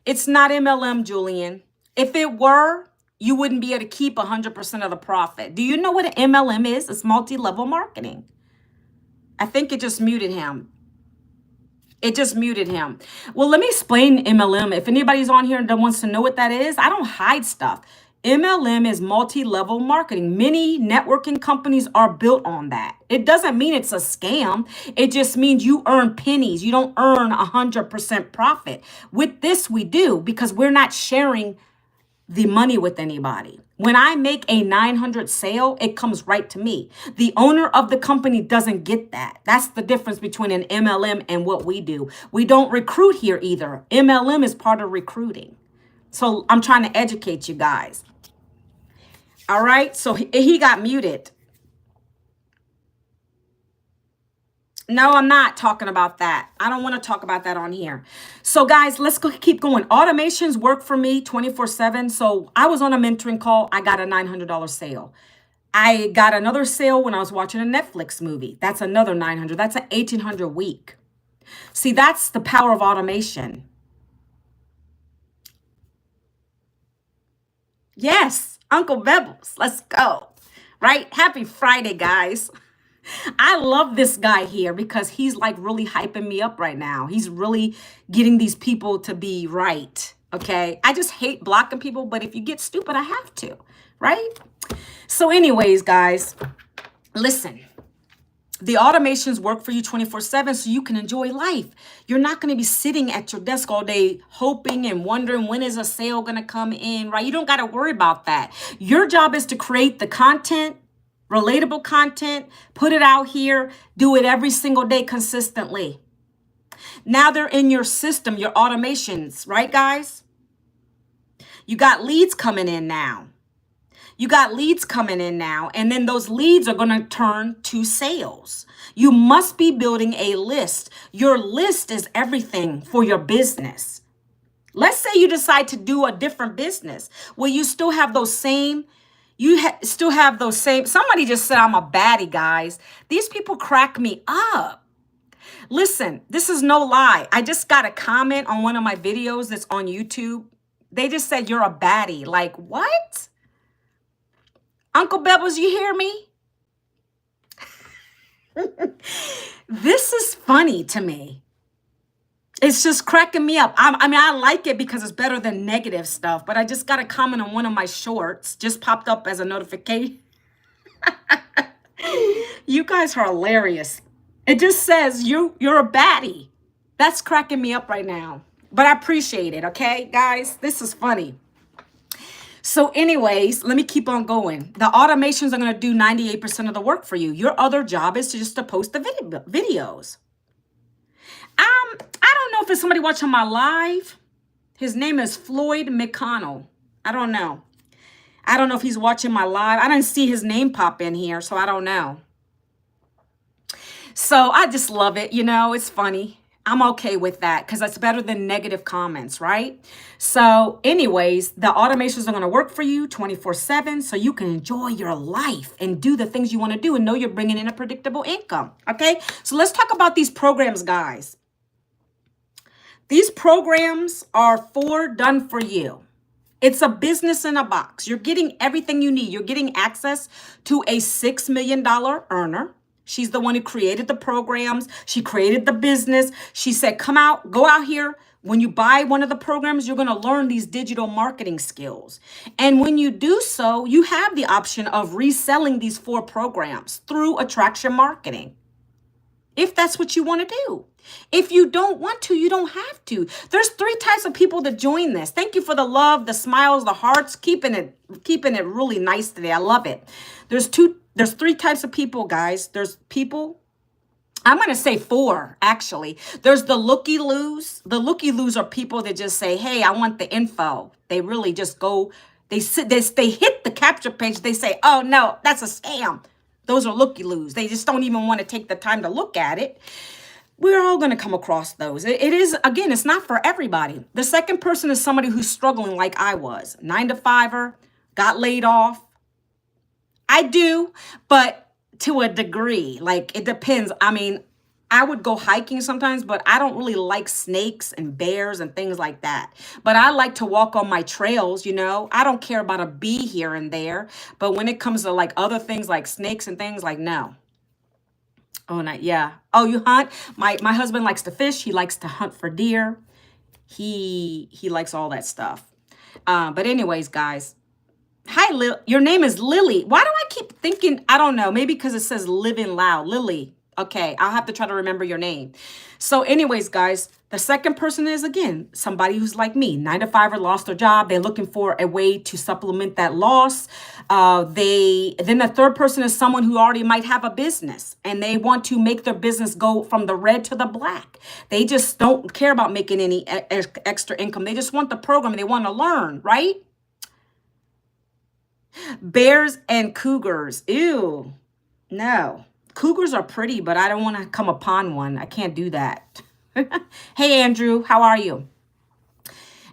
MLM, Julian. If it were, you wouldn't be able to keep 100% of the profit. Do you know what an MLM is? It's multi-level marketing. I think it just muted him. Well, let me explain MLM. If anybody's on here and wants to know what that is, I don't hide stuff. MLM is multi-level marketing. Many networking companies are built on that. It doesn't mean it's a scam. It just means you earn pennies. You don't earn 100% profit. With this, we do, because we're not sharing the money with anybody. When I make a 900 sale, it comes right to me. The owner of the company doesn't get that. That's the difference between an MLM and what we do. We don't recruit here either. MLM is part of recruiting. So I'm trying to educate you guys. All right. So he got muted. No, I'm not talking about that. I don't want to talk about that on here. So guys, let's keep going. Automations work for me 24/7. So I was on a mentoring call. I got a $900 sale. I got another sale when I was watching a Netflix movie. That's another 900. That's an 1,800 week. See, that's the power of automation. Yes, Uncle Bebbles. Let's go. Right? Happy Friday, guys. I love this guy here because he's like really hyping me up right now. He's really getting these people to be right. Okay. I just hate blocking people, but if you get stupid, I have to. Right? So anyways, guys, listen. The automations work for you 24/7 so you can enjoy life. You're not going to be sitting at your desk all day hoping and wondering when is a sale going to come in, right? You don't got to worry about that. Your job is to create the content, relatable content, put it out here, do it every single day consistently. Now they're in your system, your automations, right, guys? You got leads coming in now. And then those leads are going to turn to sales. You must be building a list. Your list is everything for your business. Let's say you decide to do a different business. Will you still have those same, still have those same, somebody just said I'm a baddie, guys. These people crack me up. Listen, this is no lie. I just got a comment on one of my videos that's on YouTube. They just said you're a baddie. Like, what? Uncle Bebbles, you hear me? This is funny to me. It's just cracking me up. I mean, I like it because it's better than negative stuff, but I just got a comment on one of my shorts, just popped up as a notification. You guys are hilarious. It just says you're a baddie. That's cracking me up right now. But I appreciate it, okay, guys? This is funny. So anyways, let me keep on going. The automations are going to do 98% of the work for you. Your other job is just to post the videos. I don't know if it's somebody watching my live. His name is Floyd McConnell. I don't know. I don't know if he's watching my live. I didn't see his name pop in here, so I don't know. So I just love it. You know, it's funny. I'm okay with that because that's better than negative comments, right? So anyways, the automations are going to work for you 24/7 so you can enjoy your life and do the things you want to do and know you're bringing in a predictable income, okay? So let's talk about these programs, guys. These programs are done for you. It's a business in a box. You're getting everything you need. You're getting access to a $6 million earner. She's the one who created the programs. She created the business. She said, come out, go out here. When you buy one of the programs, you're going to learn these digital marketing skills. And when you do so, you have the option of reselling these 4 programs through attraction marketing. If that's what you want to do. If you don't want to, you don't have to. There's 3 types of people that join this. Thank you for the love, the smiles, the hearts, keeping it really nice today. I love it. There's 3 types of people, guys. There's people, I'm going to say 4, actually. There's the looky-loos. The looky-loos are people that just say, hey, I want the info. They really just go, they hit the capture page. They say, oh, no, that's a scam. Those are looky-loos. They just don't even want to take the time to look at it. We're all going to come across those. It is, again, it's not for everybody. The second person is somebody who's struggling like I was. 9-to-5er, got laid off. I do, but to a degree. Like, it depends. I mean, I would go hiking sometimes, but I don't really like snakes and bears and things like that. But I like to walk on my trails, you know. I don't care about a bee here and there. But when it comes to like other things like snakes and things, like, no. Oh, not, yeah. Oh, you hunt? My husband likes to fish. He likes to hunt for deer. He likes all that stuff. But anyways, guys. Hi, your name is Lily. Why do I keep thinking, I don't know, maybe because it says living loud. Lily. Okay, I'll have to try to remember your name. So anyways, guys, the second person is, again, somebody who's like me. 9-to-5er, lost their job. They're looking for a way to supplement that loss. Then the third person is someone who already might have a business and they want to make their business go from the red to the black. They just don't care about making any extra income. They just want the program and they want to learn, right? Bears and cougars. Ew. No. Cougars are pretty, but I don't want to come upon one. I can't do that. Hey, Andrew, how are you?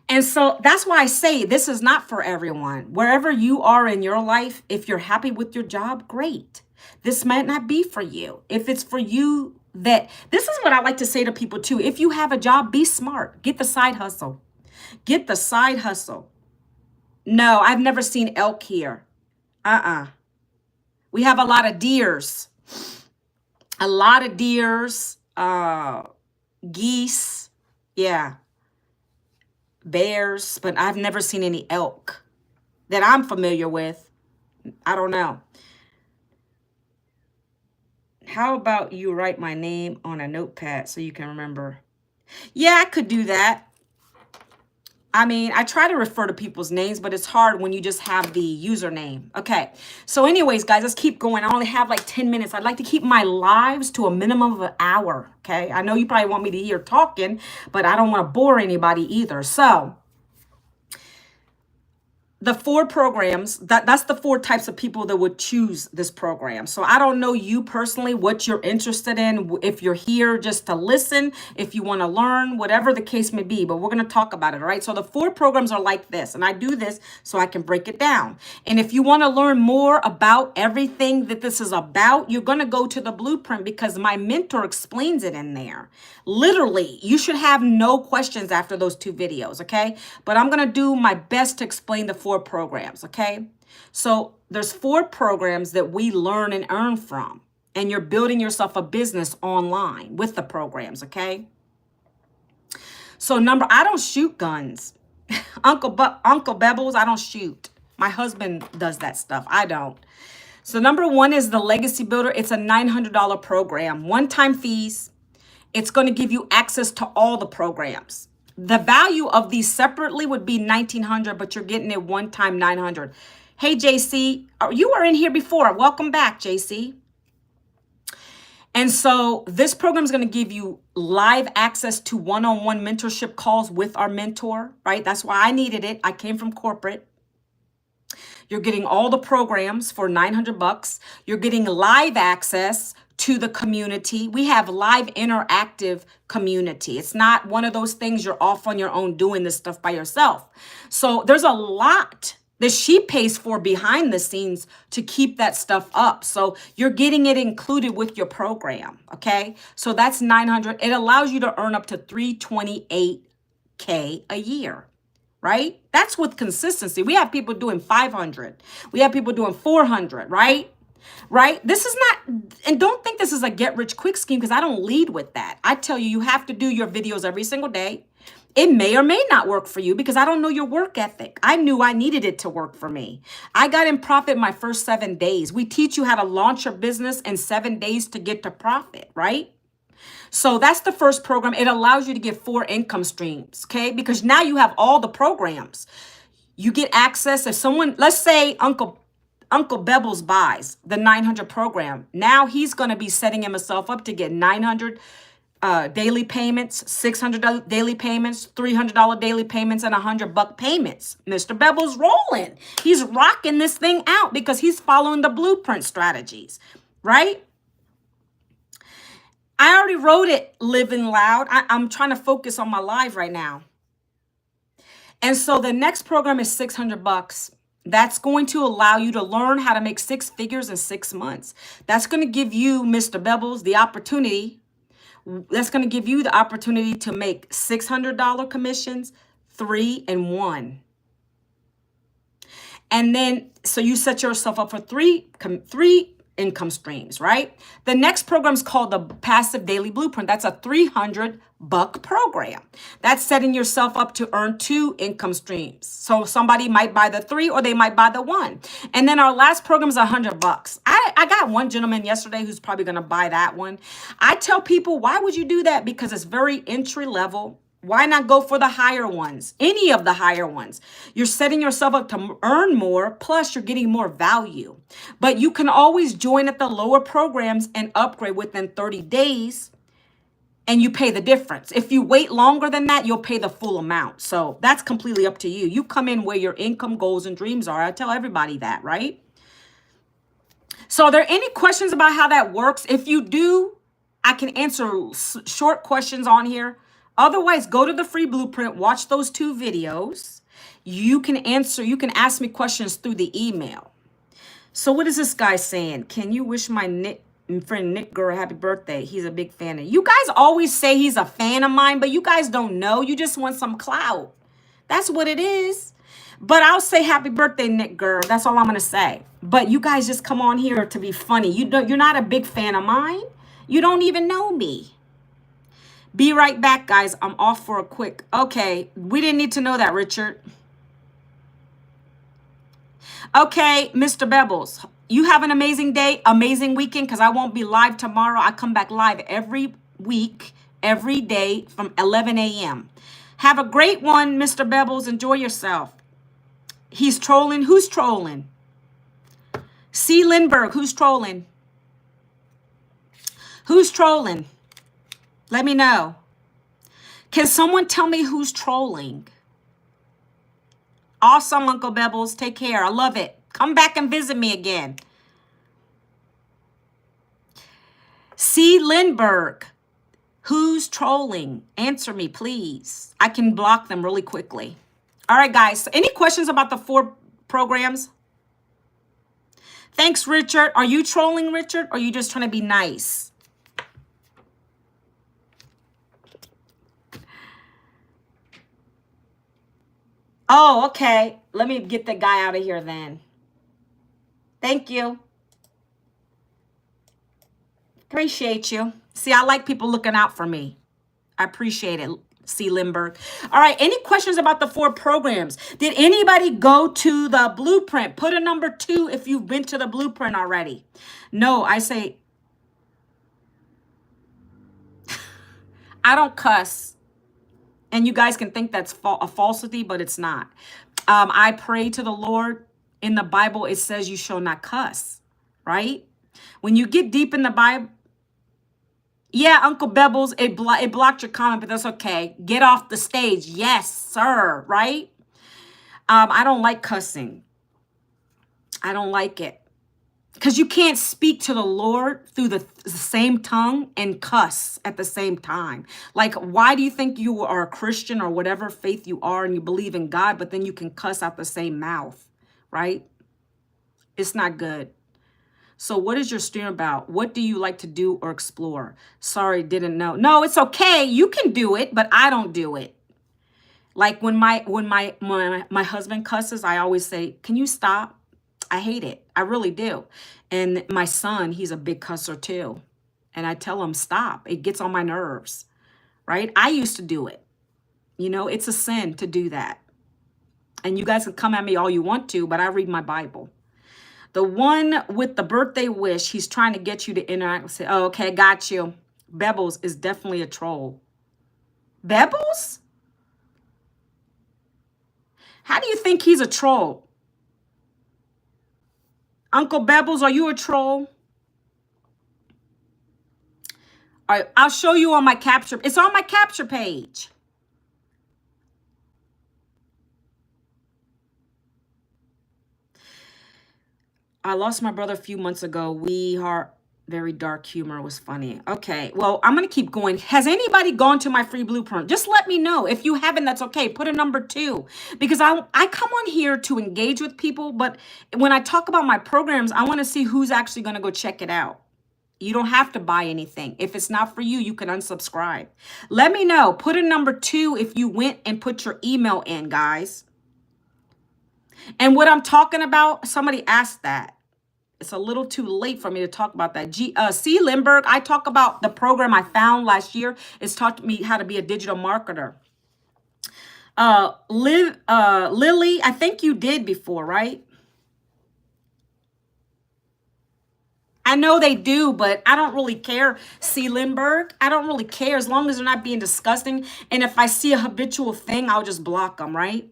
And so that's why I say this is not for everyone. Wherever you are in your life, if you're happy with your job, great. This might not be for you. If it's for you, this is what I like to say to people too. If you have a job, be smart. Get the side hustle. Get the side hustle. No, I've never seen elk here. We have a lot of deers. A lot of deers, geese, yeah, bears, but I've never seen any elk that I'm familiar with. I don't know. How about you write my name on a notepad so you can remember? Yeah, I could do that. I mean, I try to refer to people's names, but it's hard when you just have the username. Okay. So anyways, guys, let's keep going. I only have like 10 minutes. I'd like to keep my lives to a minimum of an hour. Okay. I know you probably want me to hear talking, but I don't want to bore anybody either. So the four programs, that's the four types of people that would choose this program. So I don't know you personally, what you're interested in, if you're here just to listen, if you want to learn, whatever the case may be, but we're going to talk about it, all right? So the four programs are like this, and I do this so I can break it down. And if you want to learn more about everything that this is about, you're going to go to the blueprint because my mentor explains it in there. Literally, you should have no questions after those two videos, okay? But I'm going to do my best to explain the four programs, okay? So there's four programs that we learn and earn from, and you're building yourself a business online with the programs, okay? So I don't shoot guns. Uncle Bebbles, I don't shoot. My husband does that stuff. I don't. So number one is the Legacy Builder. It's a $900 program, one-time fees. It's going to give you access to all the programs. The value of these separately would be $1,900, but you're getting it one time $900. Hey, JC, you were in here before. Welcome back, JC. And so this program is going to give you live access to one-on-one mentorship calls with our mentor, right? That's why I needed it. I came from corporate. You're getting all the programs for $900. You're getting live access to the community. We have live interactive community. It's not one of those things you're off on your own doing this stuff by yourself. So there's a lot that she pays for behind the scenes to keep that stuff up. So you're getting it included with your program, okay? So that's $900. It allows you to earn up to $328K a year, right? That's with consistency. We have people doing 500. We have people doing 400, right? Right? This is not, and don't think this is a get rich quick scheme because I don't lead with that. I tell you, you have to do your videos every single day. It may or may not work for you because I don't know your work ethic. I knew I needed it to work for me. I got in profit my first 7 days. We teach you how to launch your business in 7 days to get to profit, right? So that's the first program. It allows you to get 4 income streams, okay? Because now you have all the programs. You get access. If someone, let's say Uncle Bebbles buys the 900 program. Now he's going to be setting himself up to get 900 daily payments, $600 daily payments, $300 daily payments, and $100 payments. Mr. Bebbles rolling. He's rocking this thing out because he's following the blueprint strategies, right? I already wrote it living loud. I'm trying to focus on my live right now. And so the next program is $600. That's going to allow you to learn how to make 6 figures in 6 months. That's going to give you, Mr. Bebbles, the opportunity. That's going to give you the opportunity to make $600 commissions, 3 and 1. And then, so you set yourself up for three income streams, right? The next program is called the Passive Daily Blueprint. That's a $300 program. That's setting yourself up to earn 2 income streams. So somebody might buy the 3 or they might buy the 1. And then our last program is $100. I got one gentleman yesterday who's probably going to buy that one. I tell people, why would you do that? Because it's very entry level. Why not go for the higher ones? Any of the higher ones. You're setting yourself up to earn more, plus you're getting more value. But you can always join at the lower programs and upgrade within 30 days, and you pay the difference. If you wait longer than that, you'll pay the full amount. So that's completely up to you. You come in where your income goals and dreams are. I tell everybody that, right? So are there any questions about how that works? If you do, I can answer short questions on here. Otherwise, go to the free blueprint, watch those 2 videos. You can ask me questions through the email. So what is this guy saying? Can you wish my friend Nick Gurr happy birthday? He's a big fan of you. You guys always say he's a fan of mine, but you guys don't know. You just want some clout. That's what it is. But I'll say happy birthday, Nick Gurr. That's all I'm going to say. But you guys just come on here to be funny. You're not a big fan of mine. You don't even know me. Be right back, guys. I'm off for a quick. Okay, we didn't need to know that, Richard. Okay, Mr. Bebbles, you have an amazing day, amazing weekend, because I won't be live tomorrow. I come back live every week, every day from 11 a.m. Have a great one, Mr. Bebbles. Enjoy yourself. He's trolling. Who's trolling? C. Lindbergh, who's trolling? Who's trolling? Let me know. Can someone tell me who's trolling? Awesome, Uncle Bebbles. Take care. I love it. Come back and visit me again. C. Lindbergh. Who's trolling? Answer me, please. I can block them really quickly. All right, guys. So any questions about the 4 programs? Thanks, Richard. Are you trolling, Richard? Or are you just trying to be nice? Oh, okay. Let me get the guy out of here then. Thank you. Appreciate you. See, I like people looking out for me. I appreciate it, C. Lindbergh. All right, any questions about the 4 programs? Did anybody go to the blueprint? Put a number 2 if you've been to the blueprint already. No, I say, I don't cuss. And you guys can think that's a falsity, but it's not. I pray to the Lord. In the Bible, it says you shall not cuss, right? When you get deep in the Bible, yeah, Uncle Bebbles, it blocked your comment, but that's okay. Get off the stage. Yes, sir, right? I don't like cussing. I don't like it. Because you can't speak to the Lord through the same tongue and cuss at the same time. Like, why do you think you are a Christian or whatever faith you are and you believe in God, but then you can cuss out the same mouth, right? It's not good. So what is your stream about? What do you like to do or explore? Sorry, didn't know. No, it's okay. You can do it, but I don't do it. Like when my husband cusses, I always say, "Can you stop?" I hate it. I really do. And my son, he's a big cusser too. And I tell him, "Stop. It gets on my nerves." Right? I used to do it. You know, it's a sin to do that. And you guys can come at me all you want to, but I read my Bible. The one with the birthday wish, he's trying to get you to interact. Say, "Oh, okay, got you." Bebbles is definitely a troll. Bebbles? How do you think he's a troll? Uncle Bebbles, are you a troll? All right, I'll show you on my capture. It's on my capture page. I lost my brother a few months ago. We are very dark humor was funny. Okay, well, I'm going to keep going. Has anybody gone to my free blueprint? Just let me know. If you haven't, that's okay. Put a number 2 because I come on here to engage with people. But when I talk about my programs, I want to see who's actually going to go check it out. You don't have to buy anything. If it's not for you, you can unsubscribe. Let me know. Put a number 2 if you went and put your email in, guys. And what I'm talking about, somebody asked that. It's a little too late for me to talk about that. C. Lindbergh, I talk about the program I found last year. It's taught me how to be a digital marketer. Lily, I think you did before, right? I know they do, but I don't really care, C. Lindbergh. I don't really care as long as they're not being disgusting. And if I see a habitual thing, I'll just block them, right?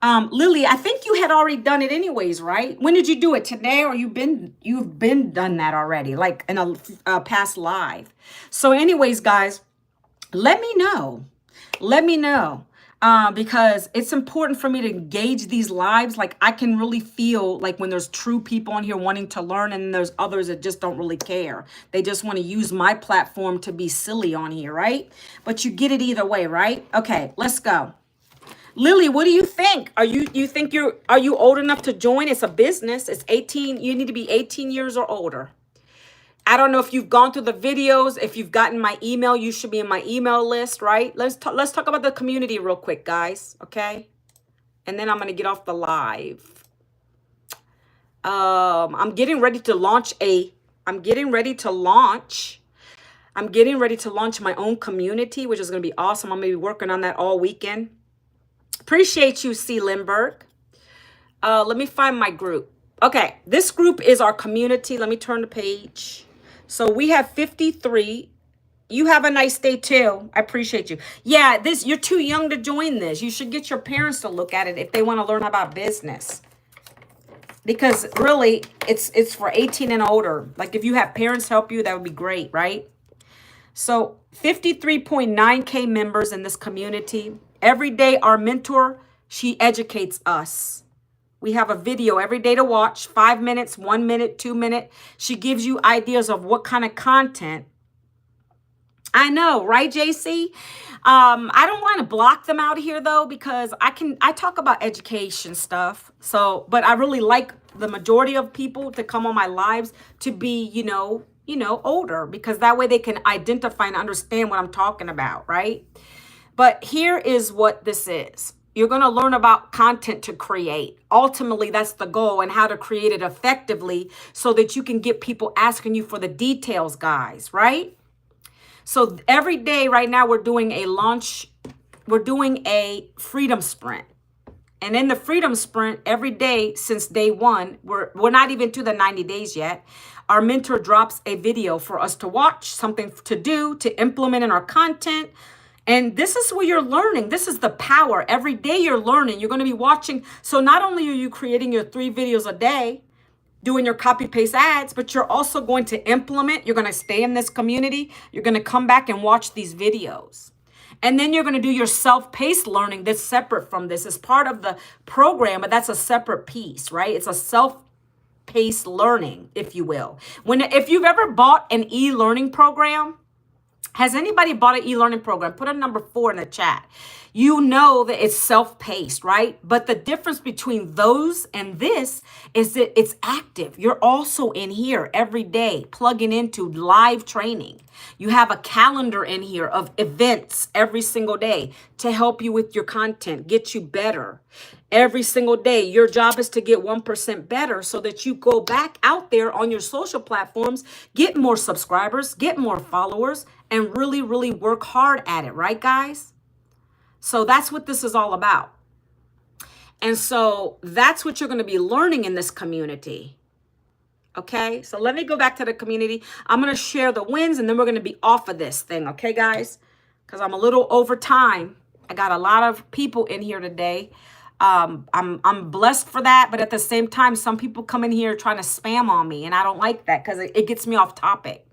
Lily, I think you had already done it anyways, right? When did you do it? Today, or you've been done that already, like in a past live. So anyways, guys, let me know. Let me know. Because it's important for me to engage these lives. Like I can really feel like when there's true people on here wanting to learn and there's others that just don't really care. They just want to use my platform to be silly on here, right? But you get it either way, right? Okay, let's go. Lily, what do you think? Are you old enough to join? It's a business. It's 18. You need to be 18 years or older. I don't know if you've gone through the videos. If you've gotten my email, you should be in my email list, right? Let's talk about the community real quick, guys. Okay. And then I'm going to get off the live. I'm getting ready to launch my own community, which is going to be awesome. I'm going to be working on that all weekend. Appreciate you, C. Lindbergh. Let me find my group. Okay, this group is our community. Let me turn the page. So we have 53. You have a nice day too. I appreciate you. Yeah, you're too young to join this. You should get your parents to look at it if they want to learn about business. Because really, it's for 18 and older. Like if you have parents help you, that would be great, right? So 53.9K members in this community. Every day, our mentor She educates us. We have a video every day to watch, 5 minutes, 1 minute, 2 minute. She gives you ideas of what kind of content. I know, right, JC? I don't want to block them out here though, because I talk about education stuff. So, but I really like the majority of people to come on my lives to be, older, because that way they can identify and understand what I'm talking about, right? But here is what this is. You're going to learn about content to create. Ultimately, that's the goal, and how to create it effectively so that you can get people asking you for the details, guys, right? So every day right now, we're doing a freedom sprint. And in the freedom sprint, every day since day one, we're not even to the 90 days yet. Our mentor drops a video for us to watch, something to do, to implement in our content. And this is where you're learning. This is the power. Every day you're learning. You're going to be watching. So not only are you creating your 3 videos a day, doing your copy paste ads, but you're also going to implement. You're going to stay in this community. You're going to come back and watch these videos. And then you're going to do your self-paced learning that's separate from this. It's part of the program, but that's a separate piece, right? It's a self-paced learning, if you will. If you've ever bought an e-learning program, has anybody bought an e-learning program? Put a number 4 in the chat. You know that it's self-paced, right? But the difference between those and this is that it's active. You're also in here every day plugging into live training. You have a calendar in here of events every single day to help you with your content, get you better. Every single day, your job is to get 1% better so that you go back out there on your social platforms, get more subscribers, get more followers, and really, really work hard at it, right, guys? So that's what this is all about. And so that's what you're going to be learning in this community. Okay, so let me go back to the community. I'm going to share the wins, and then we're going to be off of this thing. Okay, guys, because I'm a little over time. I got a lot of people in here today. I'm blessed for that. But at the same time, some people come in here trying to spam on me, and I don't like that because it gets me off topic.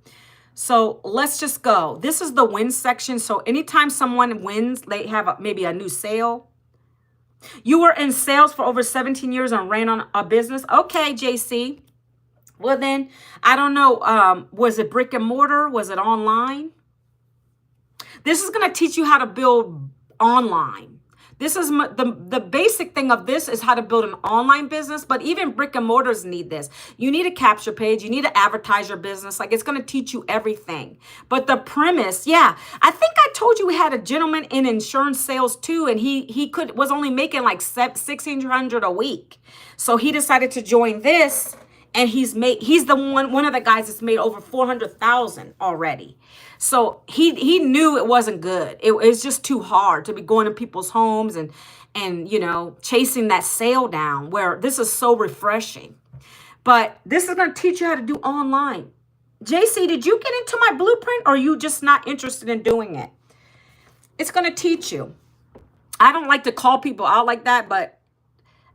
So let's just go. This is the win section. So anytime someone wins, they have maybe a new sale. You were in sales for over 17 years and ran on a business. Okay, JC. Well, then, I don't know. Was it brick and mortar? Was it online? This is going to teach you how to build online. This is the basic thing of this is how to build an online business, but even brick and mortars need this. You need a capture page. You need to advertise your business. Like, it's going to teach you everything. But the premise, yeah, I think I told you we had a gentleman in insurance sales too, and he was only making like $1,600 a week. So he decided to join this, and he's the one of the guys that's made over 400,000 already. So he knew it wasn't good. It's just too hard to be going to people's homes and chasing that sale down, where this is so refreshing. But this is going to teach you how to do online. JC, did you get into my blueprint, or are you just not interested in doing it? It's going to teach you. I don't like to call people out like that, but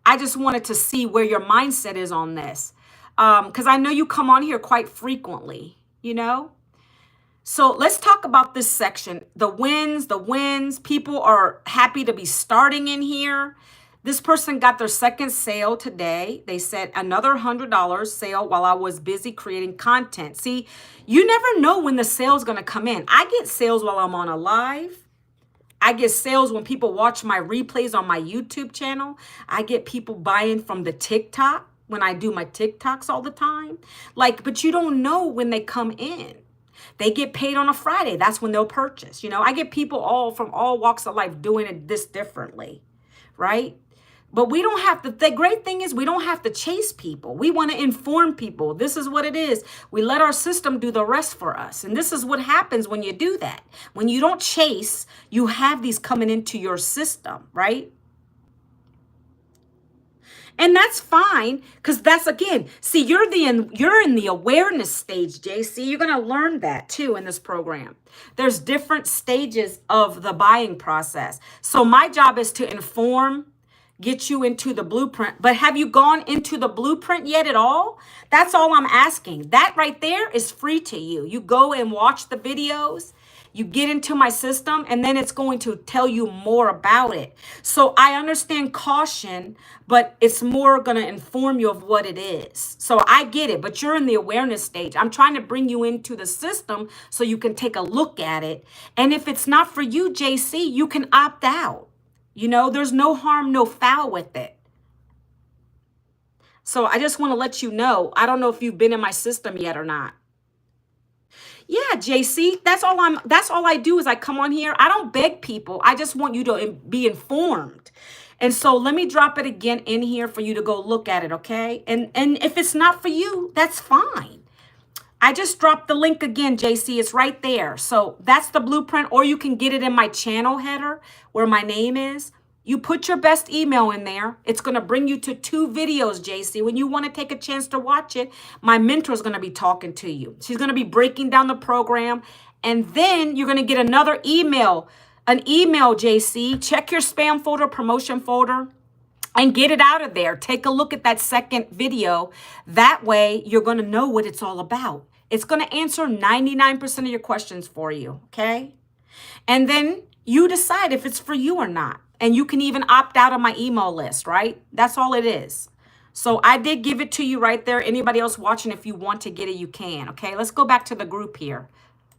I just wanted to see where your mindset is on this. Because I know you come on here quite frequently, So let's talk about this section. The wins. People are happy to be starting in here. This person got their second sale today. They said another $100 sale while I was busy creating content. See, you never know when the sale's going to come in. I get sales while I'm on a live. I get sales when people watch my replays on my YouTube channel. I get people buying from the TikTok when I do my TikToks all the time. But you don't know when they come in. They get paid on a Friday. That's when they'll purchase. I get people from all walks of life doing it this differently, right? But we don't have to. The great thing is we don't have to chase people. We want to inform people. This is what it is. We let our system do the rest for us. And this is what happens when you do that. When you don't chase, you have these coming into your system, right? And that's fine, because that's, again, see, you're in the awareness stage, JC. You're going to learn that too in this program. There's different stages of the buying process. So my job is to inform, get you into the blueprint. But have you gone into the blueprint yet at all? That's all I'm asking. That right there is free to you. You go and watch the videos. You get into my system and then it's going to tell you more about it. So I understand caution, but it's more going to inform you of what it is. So I get it, but you're in the awareness stage. I'm trying to bring you into the system so you can take a look at it. And if it's not for you, JC, you can opt out. You know, there's no harm, no foul with it. So I just want to let you know, I don't know if you've been in my system yet or not. Yeah, JC, that's all I do is I come on here. I don't beg people. I just want you to be informed. And so let me drop it again in here for you to go look at it, okay? And if it's not for you, that's fine. I just dropped the link again, JC. It's right there. So that's the blueprint, or you can get it in my channel header where my name is. You put your best email in there. It's going to bring you to 2 videos, JC. When you want to take a chance to watch it, my mentor is going to be talking to you. She's going to be breaking down the program. And then you're going to get another email, an email, JC. Check your spam folder, promotion folder, and get it out of there. Take a look at that second video. That way, you're going to know what it's all about. It's going to answer 99% of your questions for you, okay? And then you decide if it's for you or not. And you can even opt out of my email list, right? That's all it is. So I did give it to you right there. Anybody else watching, if you want to get it, you can, okay? Let's go back to the group here.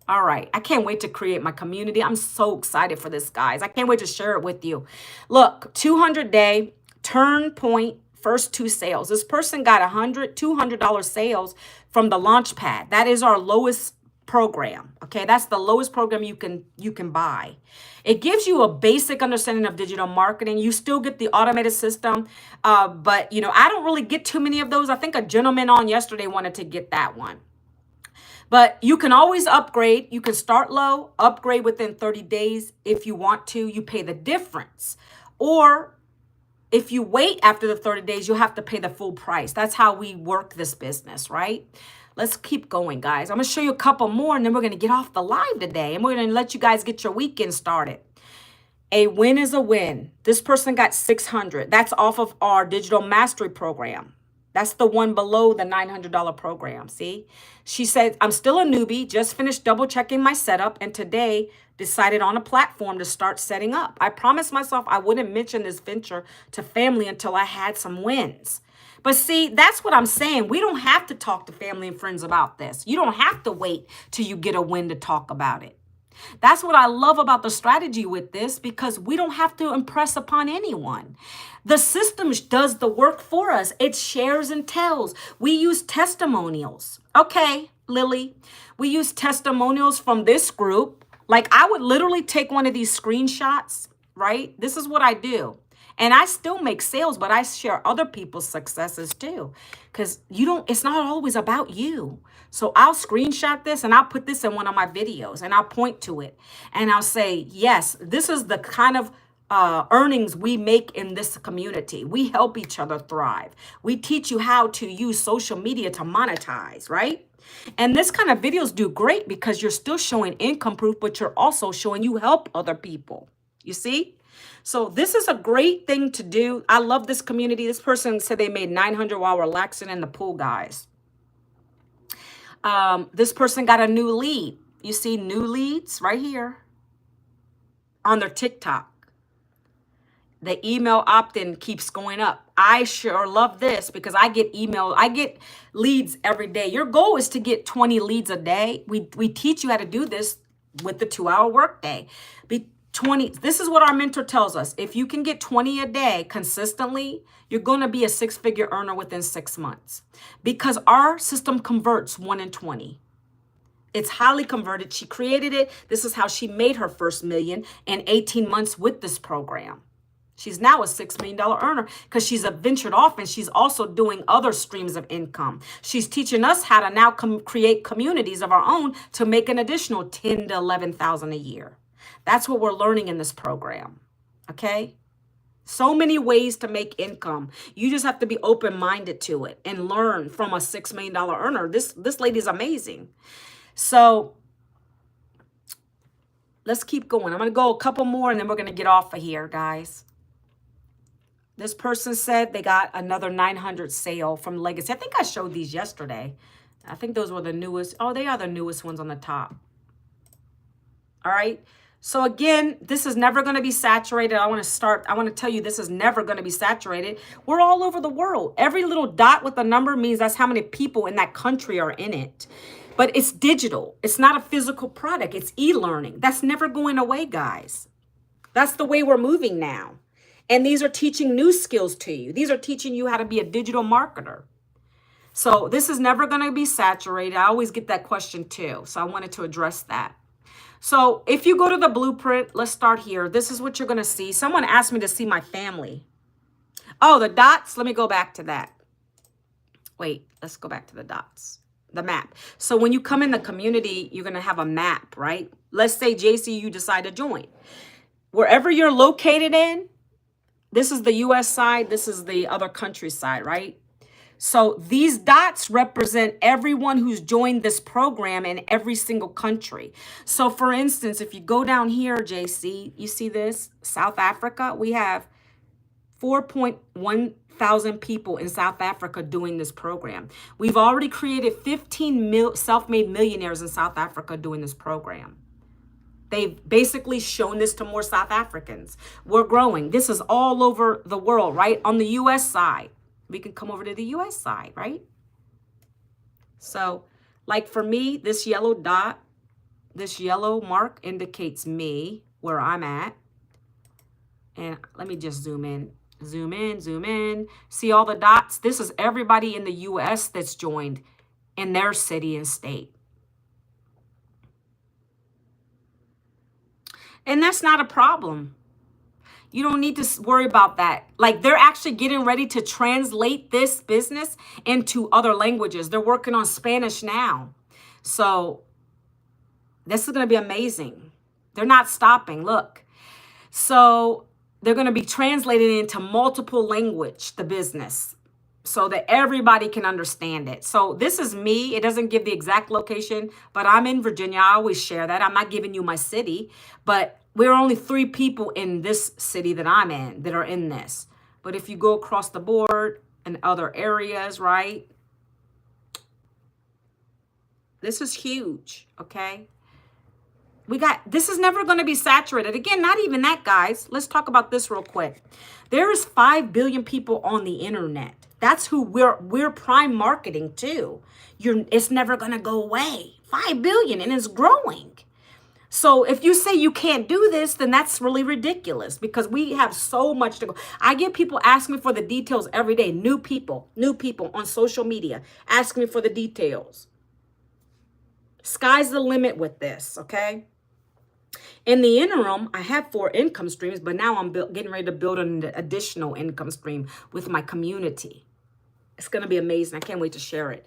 All right. I can't wait to create my community. I'm so excited for this, guys. I can't wait to share it with you. Look, 200-day turn point, first 2 sales. This person got $200 sales from the launch pad. That is our lowest program. Okay, that's the lowest program you can buy. It gives you a basic understanding of digital marketing. You still get the automated system, but you know, I don't really get too many of those. I think a gentleman on yesterday wanted to get that one. But you can always upgrade. You can start low, upgrade within 30 days if you want to. You pay the difference. Or if you wait after the 30 days, you'll have to pay the full price. That's how we work this business, right? Let's keep going, guys. I'm going to show you a couple more, and then we're going to get off the live today, and we're going to let you guys get your weekend started. A win is a win. This person got 600. That's off of our digital mastery program. That's the one below the $900 program, see? She said, I'm still a newbie, just finished double checking my setup, and today decided on a platform to start setting up. I promised myself I wouldn't mention this venture to family until I had some wins. But see, that's what I'm saying. We don't have to talk to family and friends about this. You don't have to wait till you get a win to talk about it. That's what I love about the strategy with this, because we don't have to impress upon anyone. The system does the work for us. It shares and tells. We use testimonials. Okay, Lily, we use testimonials from this group. Like I would literally take one of these screenshots, right? This is what I do. And I still make sales, but I share other people's successes too. Because it's not always about you. So I'll screenshot this and I'll put this in one of my videos and I'll point to it. And I'll say, yes, this is the kind of earnings we make in this community. We help each other thrive. We teach you how to use social media to monetize, right? And this kind of videos do great because you're still showing income proof, but you're also showing you help other people. You see? So this is a great thing to do. I love this community. This person said they made $900 while relaxing in the pool, guys. This person got a new lead. You see new leads right here on their TikTok. The email opt-in keeps going up. I sure love this because I get leads every day. Your goal is to get 20 leads a day. We teach you how to do this with the 2-hour workday. 20. This is what our mentor tells us. If you can get 20 a day consistently, you're going to be a 6-figure earner within 6 months because our system converts 1 in 20. It's highly converted. She created it. This is how she made her first million in 18 months with this program. She's now a $6 million earner because she's ventured off and she's also doing other streams of income. She's teaching us how to now create communities of our own to make an additional $10,000 to $11,000 a year. That's what we're learning in this program, okay? So many ways to make income. You just have to be open-minded to it and learn from a $6 million earner. This lady is amazing. So let's keep going. I'm going to go a couple more and then we're going to get off of here, guys. This person said they got another 900 sale from Legacy. I think I showed these yesterday. I think those were the newest. Oh, they are the newest ones on the top. All right. So again, this is never going to be saturated. I want to tell you this is never going to be saturated. We're all over the world. Every little dot with a number means that's how many people in that country are in it. But it's digital. It's not a physical product. It's e-learning. That's never going away, guys. That's the way we're moving now. And these are teaching new skills to you. These are teaching you how to be a digital marketer. So this is never going to be saturated. I always get that question too. So I wanted to address that. So if you go to the blueprint, let's start here. This is what you're going to see. Someone asked me to see my family. Oh, the dots. Let me go back to that. Wait, let's go back to the dots. The map. So when you come in the community, you're going to have a map, right? Let's say, JC, you decide to join. Wherever you're located in, this is the US side. This is the other country side, right? So these dots represent everyone who's joined this program in every single country. So for instance, if you go down here, JC, you see this, South Africa, we have 4.1 thousand people in South Africa doing this program. We've already created 15 self-made millionaires in South Africa doing this program. They've basically shown this to more South Africans. We're growing. This is all over the world, right? On the US side. We can come over to the US side, right? So like for me, this yellow dot, this yellow mark indicates me, where I'm at. And let me just zoom in, zoom in, zoom in. See all the dots? This is everybody in the US that's joined in their city and state. And that's not a problem. You don't need to worry about that. Like they're actually getting ready to translate this business into other languages. They're working on Spanish now. So this is going to be amazing. They're not stopping. Look. So they're going to be translated into multiple language, the business, so that everybody can understand it. So this is me. It doesn't give the exact location, but I'm in Virginia. I always share that. I'm not giving you my city, but we're only 3 people in this city that I'm in that are in this. But if you go across the board and other areas, right? This is huge, okay? This is never going to be saturated. Again, not even that, guys. Let's talk about this real quick. There's 5 billion people on the internet. That's who we're prime marketing to. It's never going to go away. 5 billion, and it's growing. So if you say you can't do this, then that's really ridiculous because we have so much to go. I get people asking me for the details every day. New people on social media asking me for the details. Sky's the limit with this, okay? In the interim, I have 4 income streams, but now I'm getting ready to build an additional income stream with my community. It's going to be amazing. I can't wait to share it.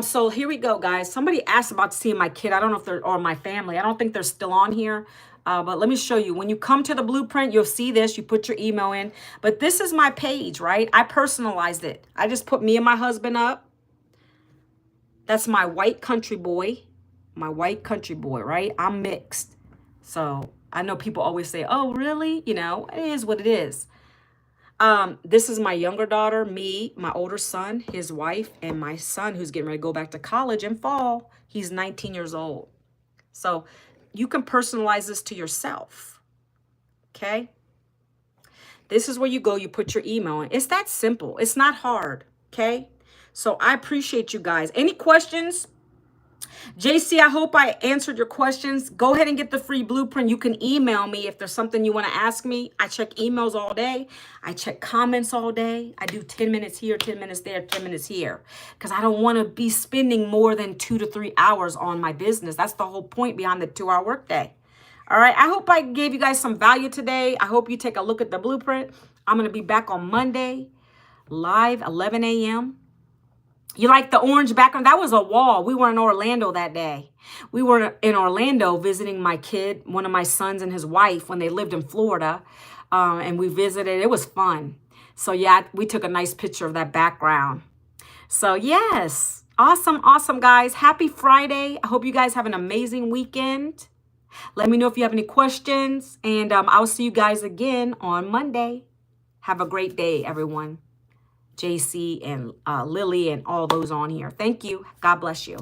So here we go, guys. Somebody asked about seeing my kid. I don't know if they're, or my family. I don't think they're still on here. But let me show you. When you come to the blueprint, you'll see this. You put your email in. But this is my page, right? I personalized it. I just put me and my husband up. That's my white country boy. My white country boy, right? I'm mixed. So I know people always say, oh, really? You know, it is what it is. This is my younger daughter, me, my older son, his wife, and my son who's getting ready to go back to college in fall. He's 19 years old. So you can personalize this to yourself. Okay. This is where you go. You put your email in. It's that simple. It's not hard. Okay. So I appreciate you guys. Any questions? JC, I hope I answered your questions. Go ahead and get the free blueprint. You can email me if there's something you want to ask me. I check emails all day. I check comments all day. I do 10 minutes here, 10 minutes there, 10 minutes here. Because I don't want to be spending more than 2 to 3 hours on my business. That's the whole point behind the 2-hour workday. All right. I hope I gave you guys some value today. I hope you take a look at the blueprint. I'm going to be back on Monday, live 11 a.m. You like the orange background? That was a wall. We were in Orlando that day. We were in Orlando visiting my kid, one of my sons and his wife when they lived in Florida. And we visited. It was fun. So yeah, we took a nice picture of that background. So yes, awesome, awesome guys. Happy Friday. I hope you guys have an amazing weekend. Let me know if you have any questions. And I'll see you guys again on Monday. Have a great day, everyone. JC and Lily and all those on here. Thank you. God bless you.